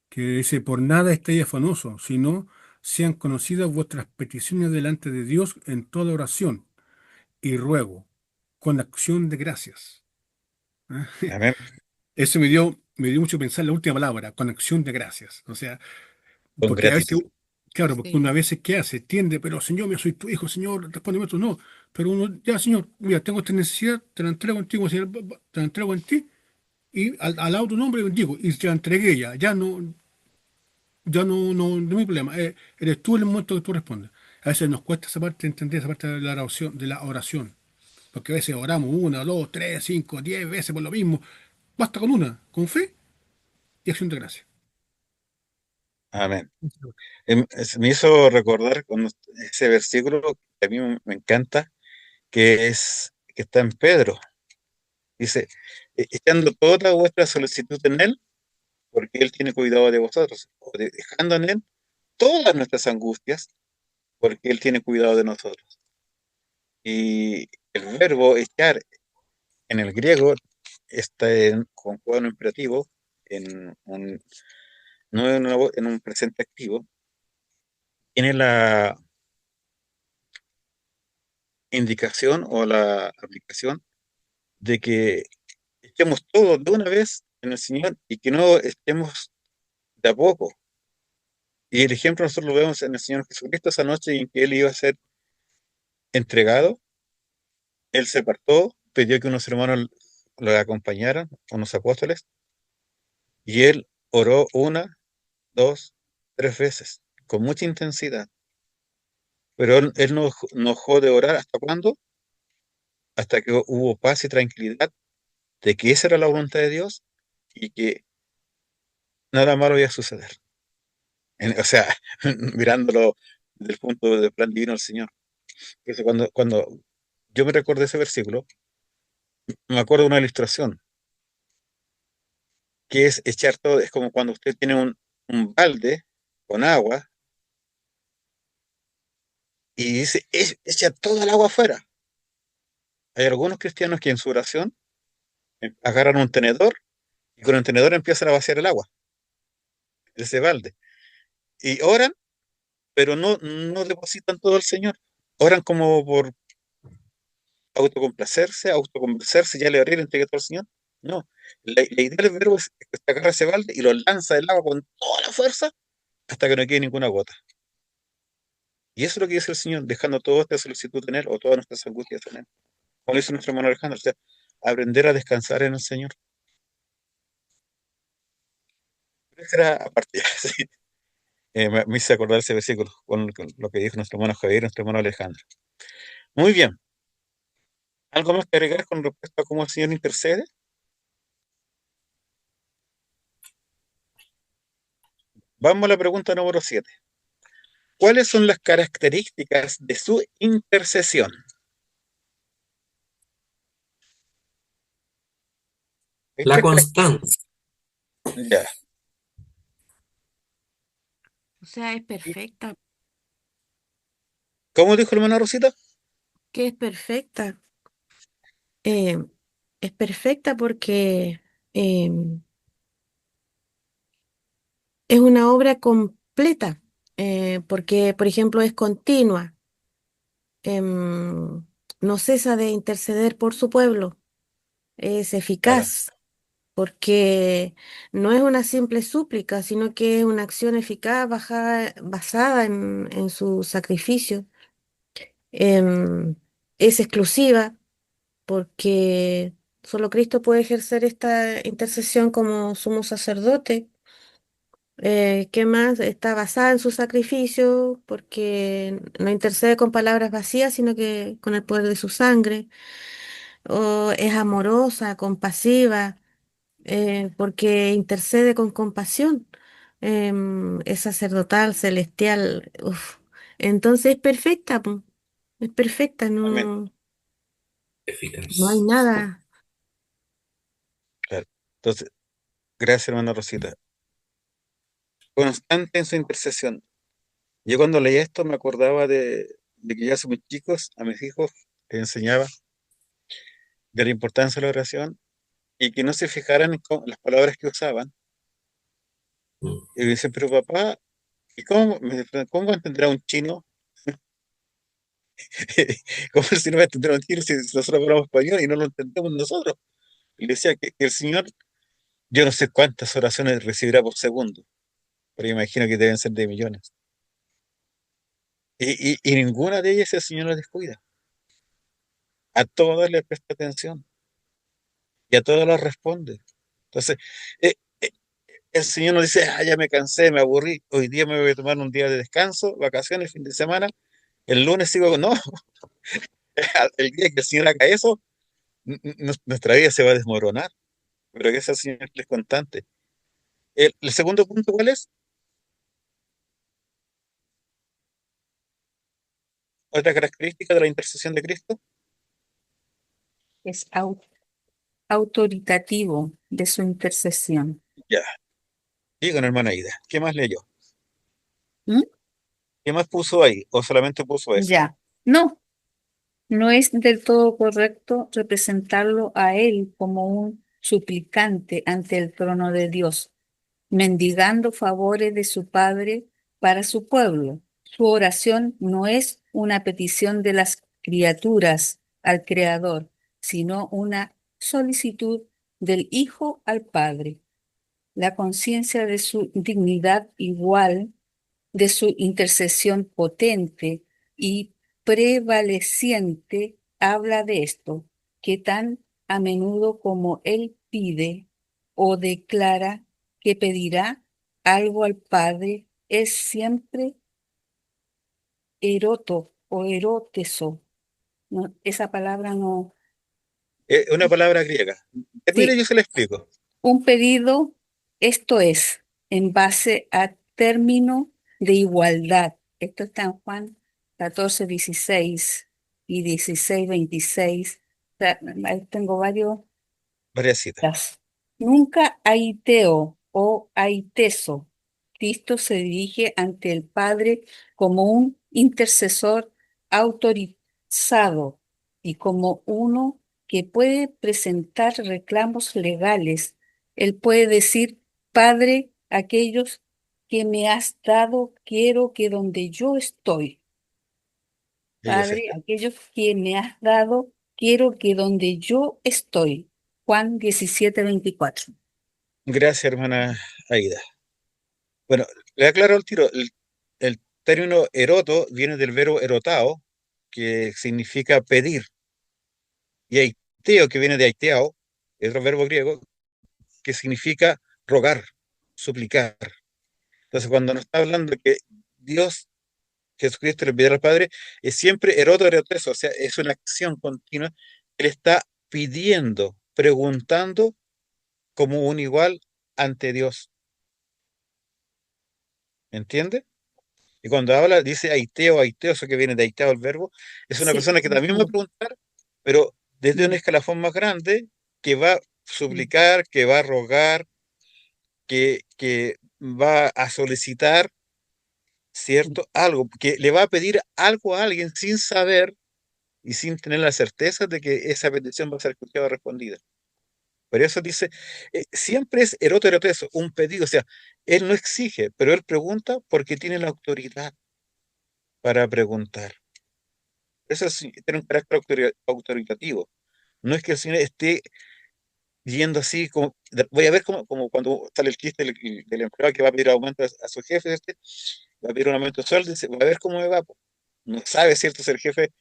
que dice, por nada estéis afanosos, sino sean conocidas vuestras peticiones delante de Dios en toda oración y ruego, con acción de gracias. ¿Ah? Amén. Eso me dio mucho a pensar la última palabra, con acción de gracias. O sea, Con porque a veces, gratitud. claro, porque Sí. uno a veces, ¿qué hace? Tiende, pero Señor, yo soy tu hijo, Señor, respóndeme esto, no. Pero uno, ya, Señor, mira, tengo esta necesidad, te la entrego en ti, Señor, te la entrego en ti, y al lado tu nombre bendigo, y te la entregué ya, no hay problema. Eres tú en el momento que tú respondes. A veces nos cuesta esa parte, entender esa parte de la oración, porque a veces oramos una, dos, tres, cinco, 10 veces por lo mismo. Basta con una, con fe y acción de gracia. Amén. Me hizo recordar ese versículo que a mí me encanta, que está en Pedro. Dice, echando toda vuestra solicitud en Él, porque Él tiene cuidado de vosotros, o dejando en Él todas nuestras angustias, porque Él tiene cuidado de nosotros. Y el verbo echar en el griego está conjugado en un imperativo, en un, no en un presente activo, tiene la indicación o la aplicación de que estemos todos de una vez en el Señor y que no estemos de a poco. Y el ejemplo nosotros lo vemos en el Señor Jesucristo esa noche en que Él iba a ser entregado. Él se apartó, pidió que unos hermanos lo acompañaran, unos apóstoles, y Él oró una, dos, tres veces, con mucha intensidad. Pero Él no dejó de orar hasta cuándo, hasta que hubo paz y tranquilidad de que esa era la voluntad de Dios y que nada malo iba a suceder. O sea, mirándolo desde el punto del plan divino del Señor. Entonces, cuando yo me recuerdo ese versículo, me acuerdo de una ilustración, que es echar todo, es como cuando usted tiene un balde con agua y dice, echa toda el agua afuera. Hay algunos cristianos que en su oración agarran un tenedor y con el tenedor empiezan a vaciar el agua de ese balde. Y oran, pero no depositan todo al Señor. Oran como por autoconvencerse, ya le oré, le entregué todo al Señor. No, la idea del verbo es que se agarra ese balde y lo lanza del agua con toda la fuerza hasta que no quede ninguna gota. Y eso es lo que dice el Señor, dejando toda esta solicitud en Él o todas nuestras angustias en Él. Como dice nuestro hermano Alejandro, o sea, aprender a descansar en el Señor. Pero esa era aparte, ya, sí. Me hice acordar ese versículo con lo que dijo nuestro hermano Javier y nuestro hermano Alejandro. Muy bien. ¿Algo más que agregar con respecto a cómo el Señor intercede? Vamos a la pregunta número 7. ¿Cuáles son las características de su intercesión? La Este es constancia. ya. O sea, es perfecta. ¿Cómo dijo el hermano Rosita? ¿Qué es perfecta? Eh, es perfecta porque em, es una obra completa, porque, por ejemplo, es continua, no cesa de interceder por su pueblo, es Claro, eficaz, porque no es una simple súplica, sino que es una acción eficaz basada en su sacrificio. Em, es exclusiva, porque solo Cristo puede ejercer esta intercesión como sumo sacerdote. ¿Qué más? Está basada en su sacrificio, porque no intercede con palabras vacías, sino que con el poder de su sangre. O es amorosa, compasiva, porque intercede con compasión. Es sacerdotal, celestial. Uf. Entonces es perfecta, po. Es perfecta, amén. no hay Eficaz. nada. Claro. Entonces, gracias, hermano Rosita. Constante en su intercesión. Yo cuando leía esto me acordaba de que ya hace muy chicos, a mis hijos les enseñaba de la importancia de la oración y que no se fijaran en las palabras que usaban. Mm. Y me dicen, pero papá, ¿y cómo entenderá un chino? ¿Cómo el Señor va a entender a un chino si nosotros hablamos español y no lo entendemos nosotros? Y le decía que el Señor, yo no sé cuántas oraciones recibirá por segundo, pero imagino que deben ser de millones. Y ninguna de ellas el Señor la descuida. A todas le presta atención y a todas las responde. Entonces, eh, eh, el Señor nos dice, ya me cansé, me aburrí, hoy día me voy a tomar un día de descanso, vacaciones, fin de semana, el lunes sigo, no, el día que el Señor haga eso, nuestra vida se va a desmoronar, pero que ese Señor es constante. El segundo punto, ¿cuál es? Otra característica de la intercesión de Cristo. Es autoritativo de su intercesión. Ya, digan hermana Ida, ¿qué más leyó? ¿Mm? ¿Qué más puso ahí? ¿O solamente puso eso? Ya. No, no es del todo correcto representarlo a él como un suplicante ante el trono de Dios, mendigando favores de su Padre para su pueblo. Su oración no es una petición de las criaturas al Creador, sino una solicitud del Hijo al Padre. La conciencia de su dignidad igual, de su intercesión potente y prevaleciente, habla de esto, que tan a menudo como Él pide o declara que pedirá algo al Padre, es siempre eroto o eróteso. ¿No? Esa palabra no. Una palabra griega. Mire, Sí, yo se la explico. un pedido, esto es, en base a término de igualdad. Esto está en Juan 14:16 y 16:26. O sea, ahí tengo varios. Varias citas. Nunca aiteo o aiteso. Cristo se dirige ante el Padre como un intercesor autorizado y como uno que puede presentar reclamos legales. Él puede decir, Padre, aquellos que me has dado, quiero que donde yo estoy. Ellos Padre, están. aquellos que me has dado, quiero que donde yo estoy. Juan 17:24. Gracias, hermana Aida. Bueno, le aclaro el tiro. El término eroto viene del verbo erotao, que significa pedir, y aiteo, que viene de aiteao, es otro verbo griego, que significa rogar, suplicar. Entonces, cuando nos está hablando de que Dios, Jesucristo, le pide al Padre, es siempre eroto, erotes, o sea, es una acción continua. Él está pidiendo, preguntando como un igual ante Dios. ¿Entiende? Y cuando habla, dice aiteo, aiteo, eso que viene de aiteo el verbo, es una Sí, persona que también va a preguntar, pero desde un mm, escalafón más grande, que va a mm, suplicar, que va a rogar, que va a solicitar, mm. ¿cierto? Algo, que le va a pedir algo a alguien sin saber y sin tener la certeza de que esa petición va a ser escuchada o respondida. Por eso dice, siempre es eroteroteso, un pedido, o sea, él no exige, pero él pregunta porque tiene la autoridad para preguntar. Eso sí, tiene un carácter autoritativo. No es que el Señor esté yendo así como, voy a ver como cuando sale el chiste del empleado que va a pedir aumento a su jefe, va a pedir un aumento de sueldo, dice, voy a ver cómo me va, po. No sabe, ¿cierto? Si el jefe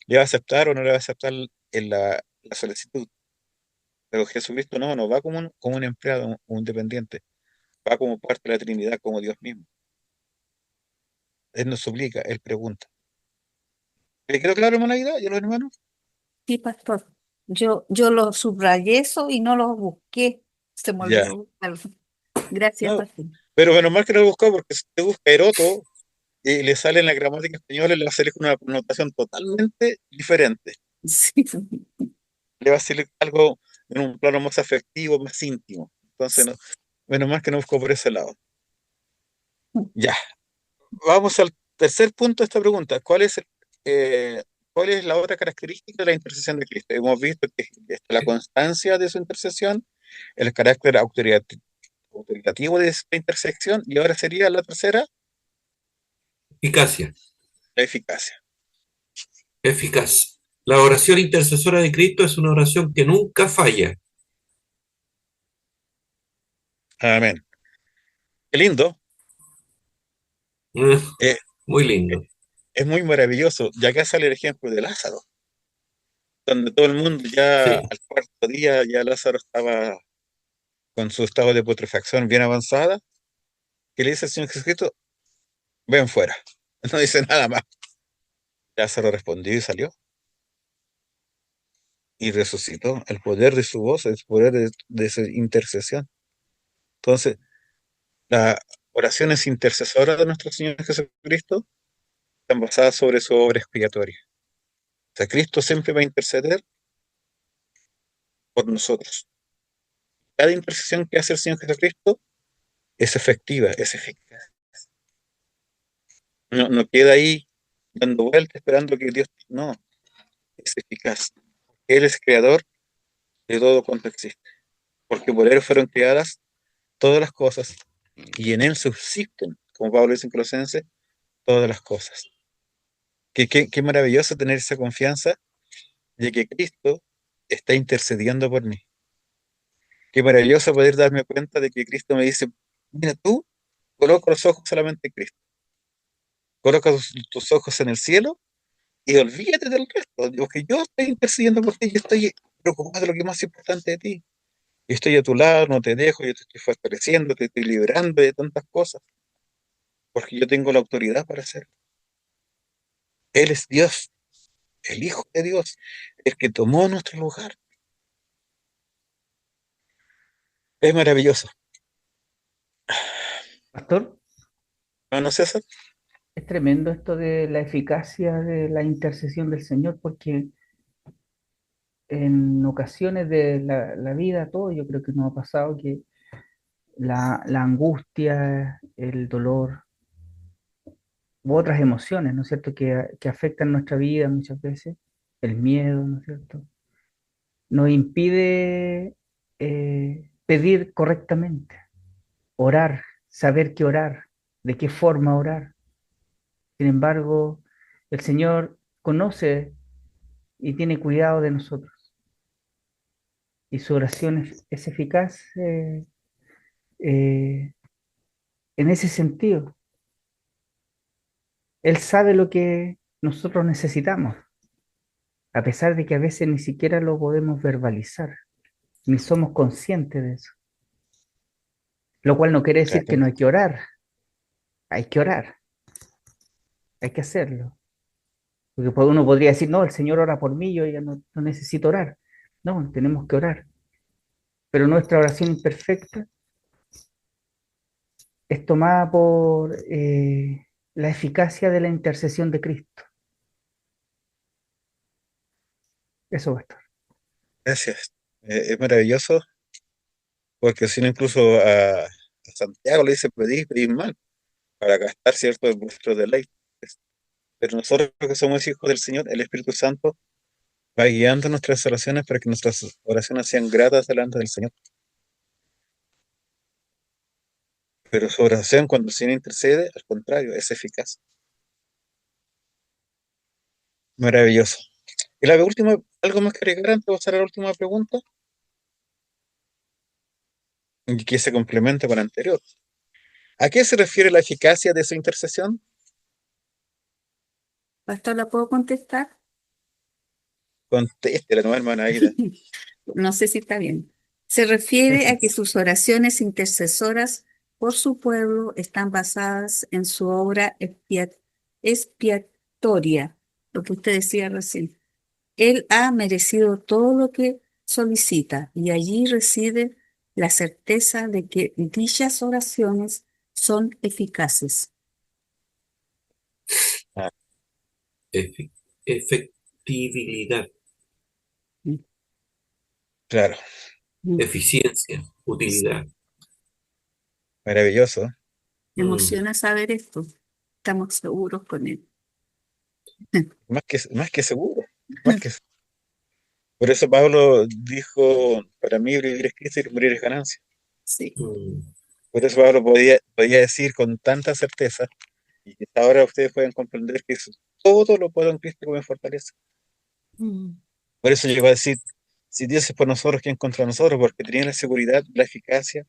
le va a aceptar o no le va a aceptar en la solicitud. Pero Jesucristo no va como un empleado, un dependiente, va como parte de la Trinidad, como Dios mismo. Él nos suplica, Él pregunta. ¿Le quedó claro, hermana Aguilar, y a los hermanos? Sí, pastor. Yo lo subrayé eso y no lo busqué. Se me Ya. olvidó buscarlo. Gracias, No, pastor. pero menos mal que lo he buscado porque si te busca eroto, y le sale en la gramática española, le va a salir con una connotación totalmente diferente. Sí, Le va a salir algo en un plano más afectivo, más íntimo. Entonces, menos mal que no busco por ese lado. Ya, vamos al tercer punto de esta pregunta. Eh, ¿cuál es la otra característica de la intercesión de Cristo? Hemos visto que está la constancia de su intercesión, el carácter autoritativo de esta intersección, y ahora sería la tercera, Eficacia, la eficacia. eficaz. La oración intercesora de Cristo es una oración que nunca falla. Amén. Qué lindo. Mm, Eh, Muy lindo. es muy maravilloso. Y acá sale el ejemplo de Lázaro, donde todo el mundo ya Sí. al cuarto día, ya Lázaro estaba con su estado de putrefacción bien avanzada, que le dice el Señor Jesucristo, ven fuera. No dice nada más. Lázaro respondió y salió y resucitó. El poder de su voz, el poder de su intercesión. Entonces, las oraciones intercesoras de nuestro Señor Jesucristo están basadas sobre su obra expiatoria. O sea, Cristo siempre va a interceder por nosotros. Cada intercesión que hace el Señor Jesucristo es efectiva, es eficaz. No queda ahí dando vueltas esperando que Dios... No, es eficaz. Él es creador de todo cuanto existe. Porque por Él fueron creadas todas las cosas y en Él subsisten, como Pablo dice en Colosenses, todas las cosas. Qué maravilloso tener esa confianza de que Cristo está intercediendo por mí. Qué maravilloso poder darme cuenta de que Cristo me dice, mira tú, coloca los ojos solamente en Cristo. Coloca tus ojos en el cielo y olvídate del resto, porque yo estoy intercediendo por ti, yo estoy preocupado de lo que es más importante de ti. Yo estoy a tu lado, no te dejo, yo te estoy fortaleciendo, te estoy liberando de tantas cosas, porque yo tengo la autoridad para hacerlo. Él es Dios, el Hijo de Dios, el que tomó nuestro lugar. Es maravilloso. Pastor, ¿No, no, César? es tremendo esto de la eficacia de la intercesión del Señor, porque en ocasiones de la vida, todo, yo creo que nos ha pasado que la angustia, el dolor, u otras emociones, ¿no es cierto?, que afectan nuestra vida muchas veces, el miedo, ¿no es cierto?, nos impide pedir correctamente, orar, saber qué orar, de qué forma orar. Sin embargo, el Señor conoce y tiene cuidado de nosotros, y su oración es eficaz eh, en ese sentido. Él sabe lo que nosotros necesitamos, a pesar de que a veces ni siquiera lo podemos verbalizar, ni somos conscientes de eso. Lo cual no quiere decir que Claro, no hay que orar, hay que orar, hay que hacerlo. Porque uno podría decir, no, el Señor ora por mí, yo ya no necesito orar. No, tenemos que orar. Pero nuestra oración imperfecta es tomada por la eficacia de la intercesión de Cristo. Eso va a estar. gracias. Es maravilloso porque si no incluso a Santiago le dice pedir, pedir mal, para gastar, ¿cierto?, en vuestro deleite. Pero nosotros que somos hijos del Señor, el Espíritu Santo va guiando nuestras oraciones para que nuestras oraciones sean gratas delante del Señor. Pero su oración, cuando el Señor intercede, al contrario, es eficaz. Maravilloso. Y la última, algo más que agregar antes de pasar a la última pregunta, y que se complementa con la anterior. ¿A qué se refiere la eficacia de su intercesión? Pastor, ¿la puedo contestar? Conteste la nueva hermana Aida. No sé si está bien. Se refiere a que sus oraciones intercesoras por su pueblo están basadas en su obra expiatoria, lo que usted decía recién. Él ha merecido todo lo que solicita y allí reside la certeza de que dichas oraciones son eficaces. Ah, Efe- Efectividad, Mm, claro, mm. eficiencia, utilidad. maravilloso. Me Mm, emociona saber esto. Estamos seguros con él. Más que seguro. Más que, por eso Pablo dijo, para mí vivir es Cristo y morir es ganancia. Sí. mm, Por eso Pablo podía decir con tanta certeza, y que ahora ustedes pueden comprender que todo lo puedo en Cristo que me fortalece. Mm. Por eso llegó a decir, si Dios es por nosotros, ¿quién contra nosotros? Porque tenía la seguridad, la eficacia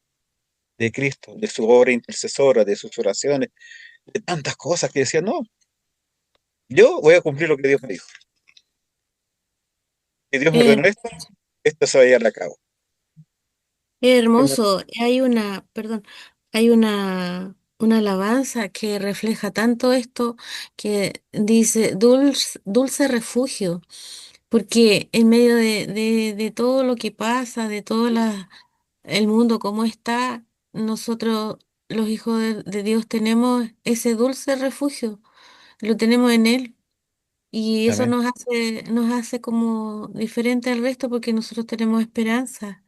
de Cristo, de su obra intercesora, de sus oraciones, de tantas cosas que decía, no, yo voy a cumplir lo que Dios me dijo. Si Dios me Eh, ordenó esto, esto se va a llevar a cabo. Es mar- Hermoso. Perdón, hay una alabanza que refleja tanto esto que dice dulce, dulce refugio, porque en medio de todo lo que pasa, de todo el mundo como está, nosotros, los hijos de Dios, tenemos ese dulce refugio, lo tenemos en Él. Y eso Amén. nos hace como diferente al resto porque nosotros tenemos esperanza.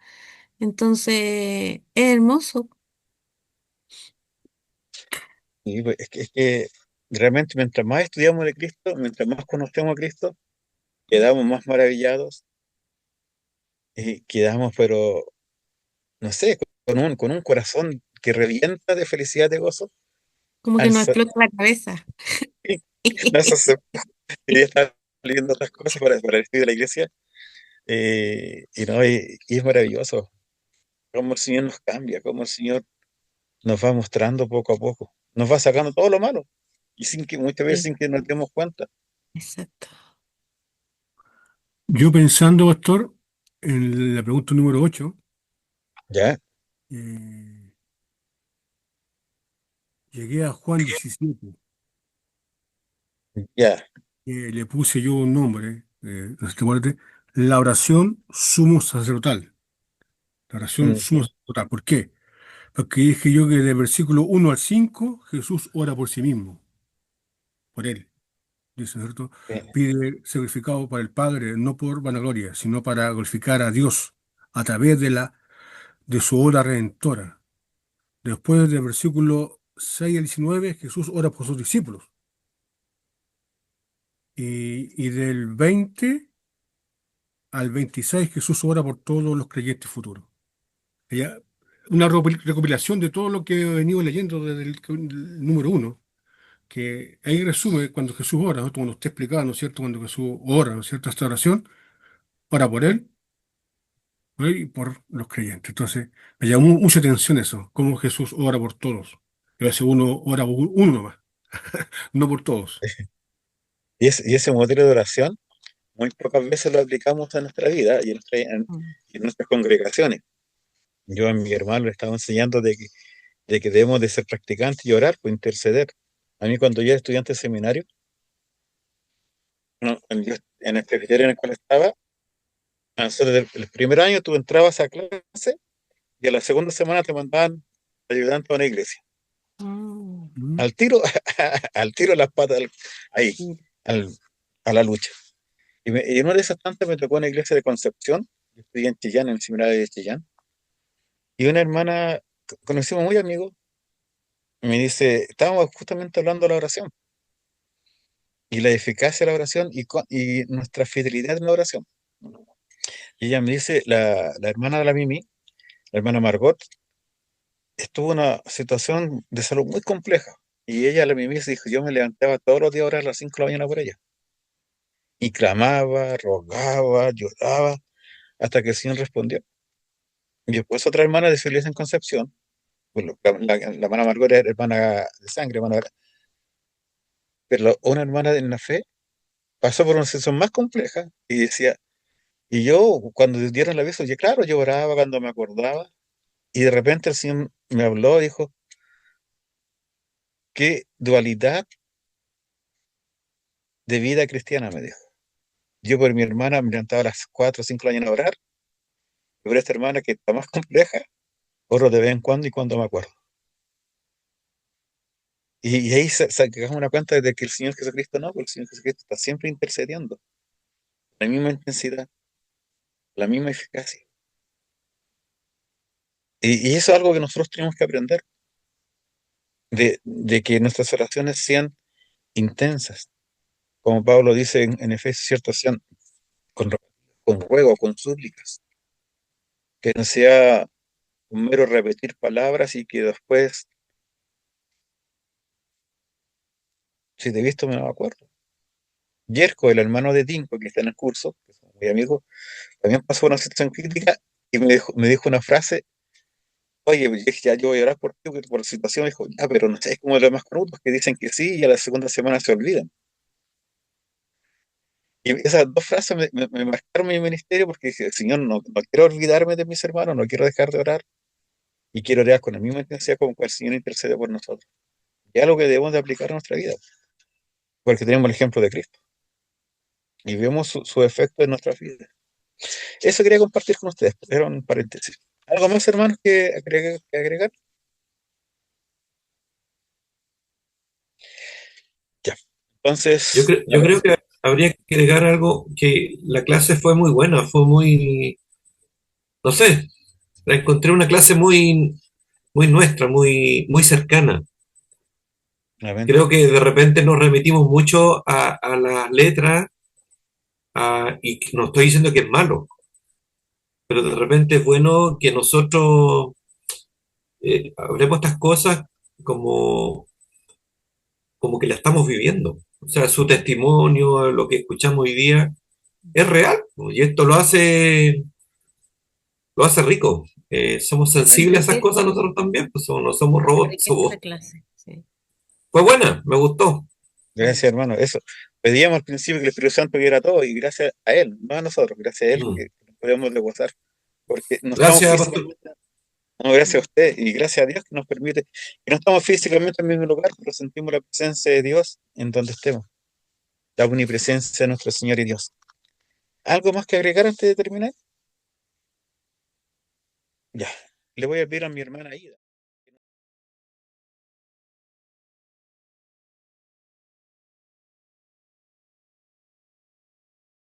Entonces, es hermoso. Y pues, es que realmente mientras más estudiamos de Cristo, mientras más conocemos a Cristo, quedamos más maravillados y quedamos, pero, no sé, con un corazón que revienta de felicidad, de gozo, Como que al nos sa- explota la cabeza. nos hace- quería estar leyendo otras cosas para el estudio de la iglesia, y, no, y es maravilloso cómo el Señor nos cambia, cómo el Señor nos va mostrando poco a poco, nos va sacando todo lo malo, y sin que muchas veces Sí, sin que nos demos cuenta. exacto. Yo pensando, pastor, en la pregunta número 8, ¿Ya? llegué a Juan 17, Ya. le puse yo un nombre, no sé si te acuerdas, la oración sumo sacerdotal. La oración sumo Ujú. sacerdotal. ¿Por qué? Porque dije yo que del versículo 1 al 5 Jesús ora por sí mismo, por él. Dice, ¿cierto? Pide sacrificado para el Padre, no por vanagloria, sino para glorificar a Dios a través de su obra redentora. Después del versículo 6 al 19 Jesús ora por sus discípulos. y del 20 al 26 Jesús ora por todos los creyentes futuros. Ella- una recopilación de todo lo que he venido leyendo desde el número 1, que ahí resume cuando Jesús ora, ¿no? Como usted explicaba, ¿no es cierto? Cuando Jesús ora, ¿no es cierto? Esta oración, ora por él, ¿no? Y por los creyentes. Entonces, me llamó mucha atención eso, cómo Jesús ora por todos. Y a veces uno ora por uno nomás, no por todos. Y ese modelo de oración muy pocas veces lo aplicamos en nuestra vida y Mm. en nuestras congregaciones. Yo a mi hermano le estaba enseñando de que debemos de ser practicantes y orar, pues interceder. A mí cuando yo era estudiante de seminario, no, en el presbiterio en el cual estaba, a nosotros el primer año tú entrabas a clase y a la segunda semana te mandaban ayudante a una iglesia. Mm. ¿Mm? Al tiro, al tiro las patas, ahí, Sí. al- a la lucha. Y en una de esas tantas me tocó una iglesia de Concepción, yo estudié en Chillán, en el seminario de Chillán, y una hermana, conocimos muy amigos, me dice, estábamos justamente hablando de la oración, y la eficacia de la oración y nuestra fidelidad en la oración. Y ella me dice, la hermana de la Mimi, la hermana Margot, estuvo en una situación de salud muy compleja. Y ella, la Mimi, se dijo, yo me levantaba todos los días a orar a las 5 de la mañana por ella. Y clamaba, rogaba, lloraba, hasta que el Señor respondió. Y después otra hermana de su iglesia en Concepción, bueno, la hermana Margot era hermana de sangre, pero una hermana en la fe pasó por una situación más compleja y decía, y yo cuando dieron el aviso, yo claro, yo oraba cuando me acordaba, y de repente el Señor me habló, dijo, qué dualidad de vida cristiana, me dijo. Yo por mi hermana me levantaba a las 4 o 5 de la mañana a orar, y por esta hermana que está más compleja, oro de vez en cuando y cuando me acuerdo. Y ahí sacamos una cuenta de que el Señor Jesucristo no, porque el Señor Jesucristo está siempre intercediendo, la misma intensidad, la misma eficacia. Y eso es algo que nosotros tenemos que aprender, de que nuestras oraciones sean intensas, como Pablo dice en Efesios, ¿cierto? Sean con, con ruego, con súplicas, que no sea un mero repetir palabras y que después, si te he visto, me no me acuerdo. Yerko, el hermano de Dinko, que está en el curso, que es muy amigo, también pasó una situación crítica y me dijo una frase. Oye, pues, ya yo voy a orar por ti, por la situación. Me dijo, ya, pero no sé, es como los demás corruptos que dicen que sí y a la segunda semana se olvidan. Y esas dos frases me marcaron mi ministerio porque dije, Señor, no quiero olvidarme de mis hermanos, no quiero dejar de orar y quiero orar con la misma intensidad como que el Señor intercede por nosotros. Y es algo que debemos de aplicar a nuestra vida, porque tenemos el ejemplo de Cristo y vemos su efecto en nuestra vida. Eso quería compartir con ustedes, era un paréntesis. ¿Algo más, hermanos, que agregar? Ya. Entonces, Yo creo que habría que agregar algo, que la clase fue muy buena, fue muy, no sé, la encontré una clase muy nuestra, muy cercana. amén. Creo que de repente nos remitimos mucho a las letras, y no estoy diciendo que es malo, pero de repente es bueno que nosotros hablemos estas cosas como, como que la estamos viviendo. O sea, su testimonio, lo que escuchamos hoy día, es real, ¿no? Y esto lo hace rico. Somos Amén. sensibles a esas Sí, cosas nosotros también, pues no somos robots, enriquece la clase. Sí. fue buena, me gustó. Gracias, hermano. Eso. Pedíamos al principio que el Espíritu Santo viera todo y gracias a Él, no a nosotros, gracias a Él Mm. que nos podemos gozar, porque no estamos Gracias, pastor. físicamente, no, gracias a usted y gracias a Dios que nos permite, que no estamos físicamente en el mismo lugar, pero sentimos la presencia de Dios en donde estemos, la omnipresencia de nuestro Señor y Dios. ¿Algo más que agregar antes de terminar? Ya, le voy a pedir a mi hermana Ida.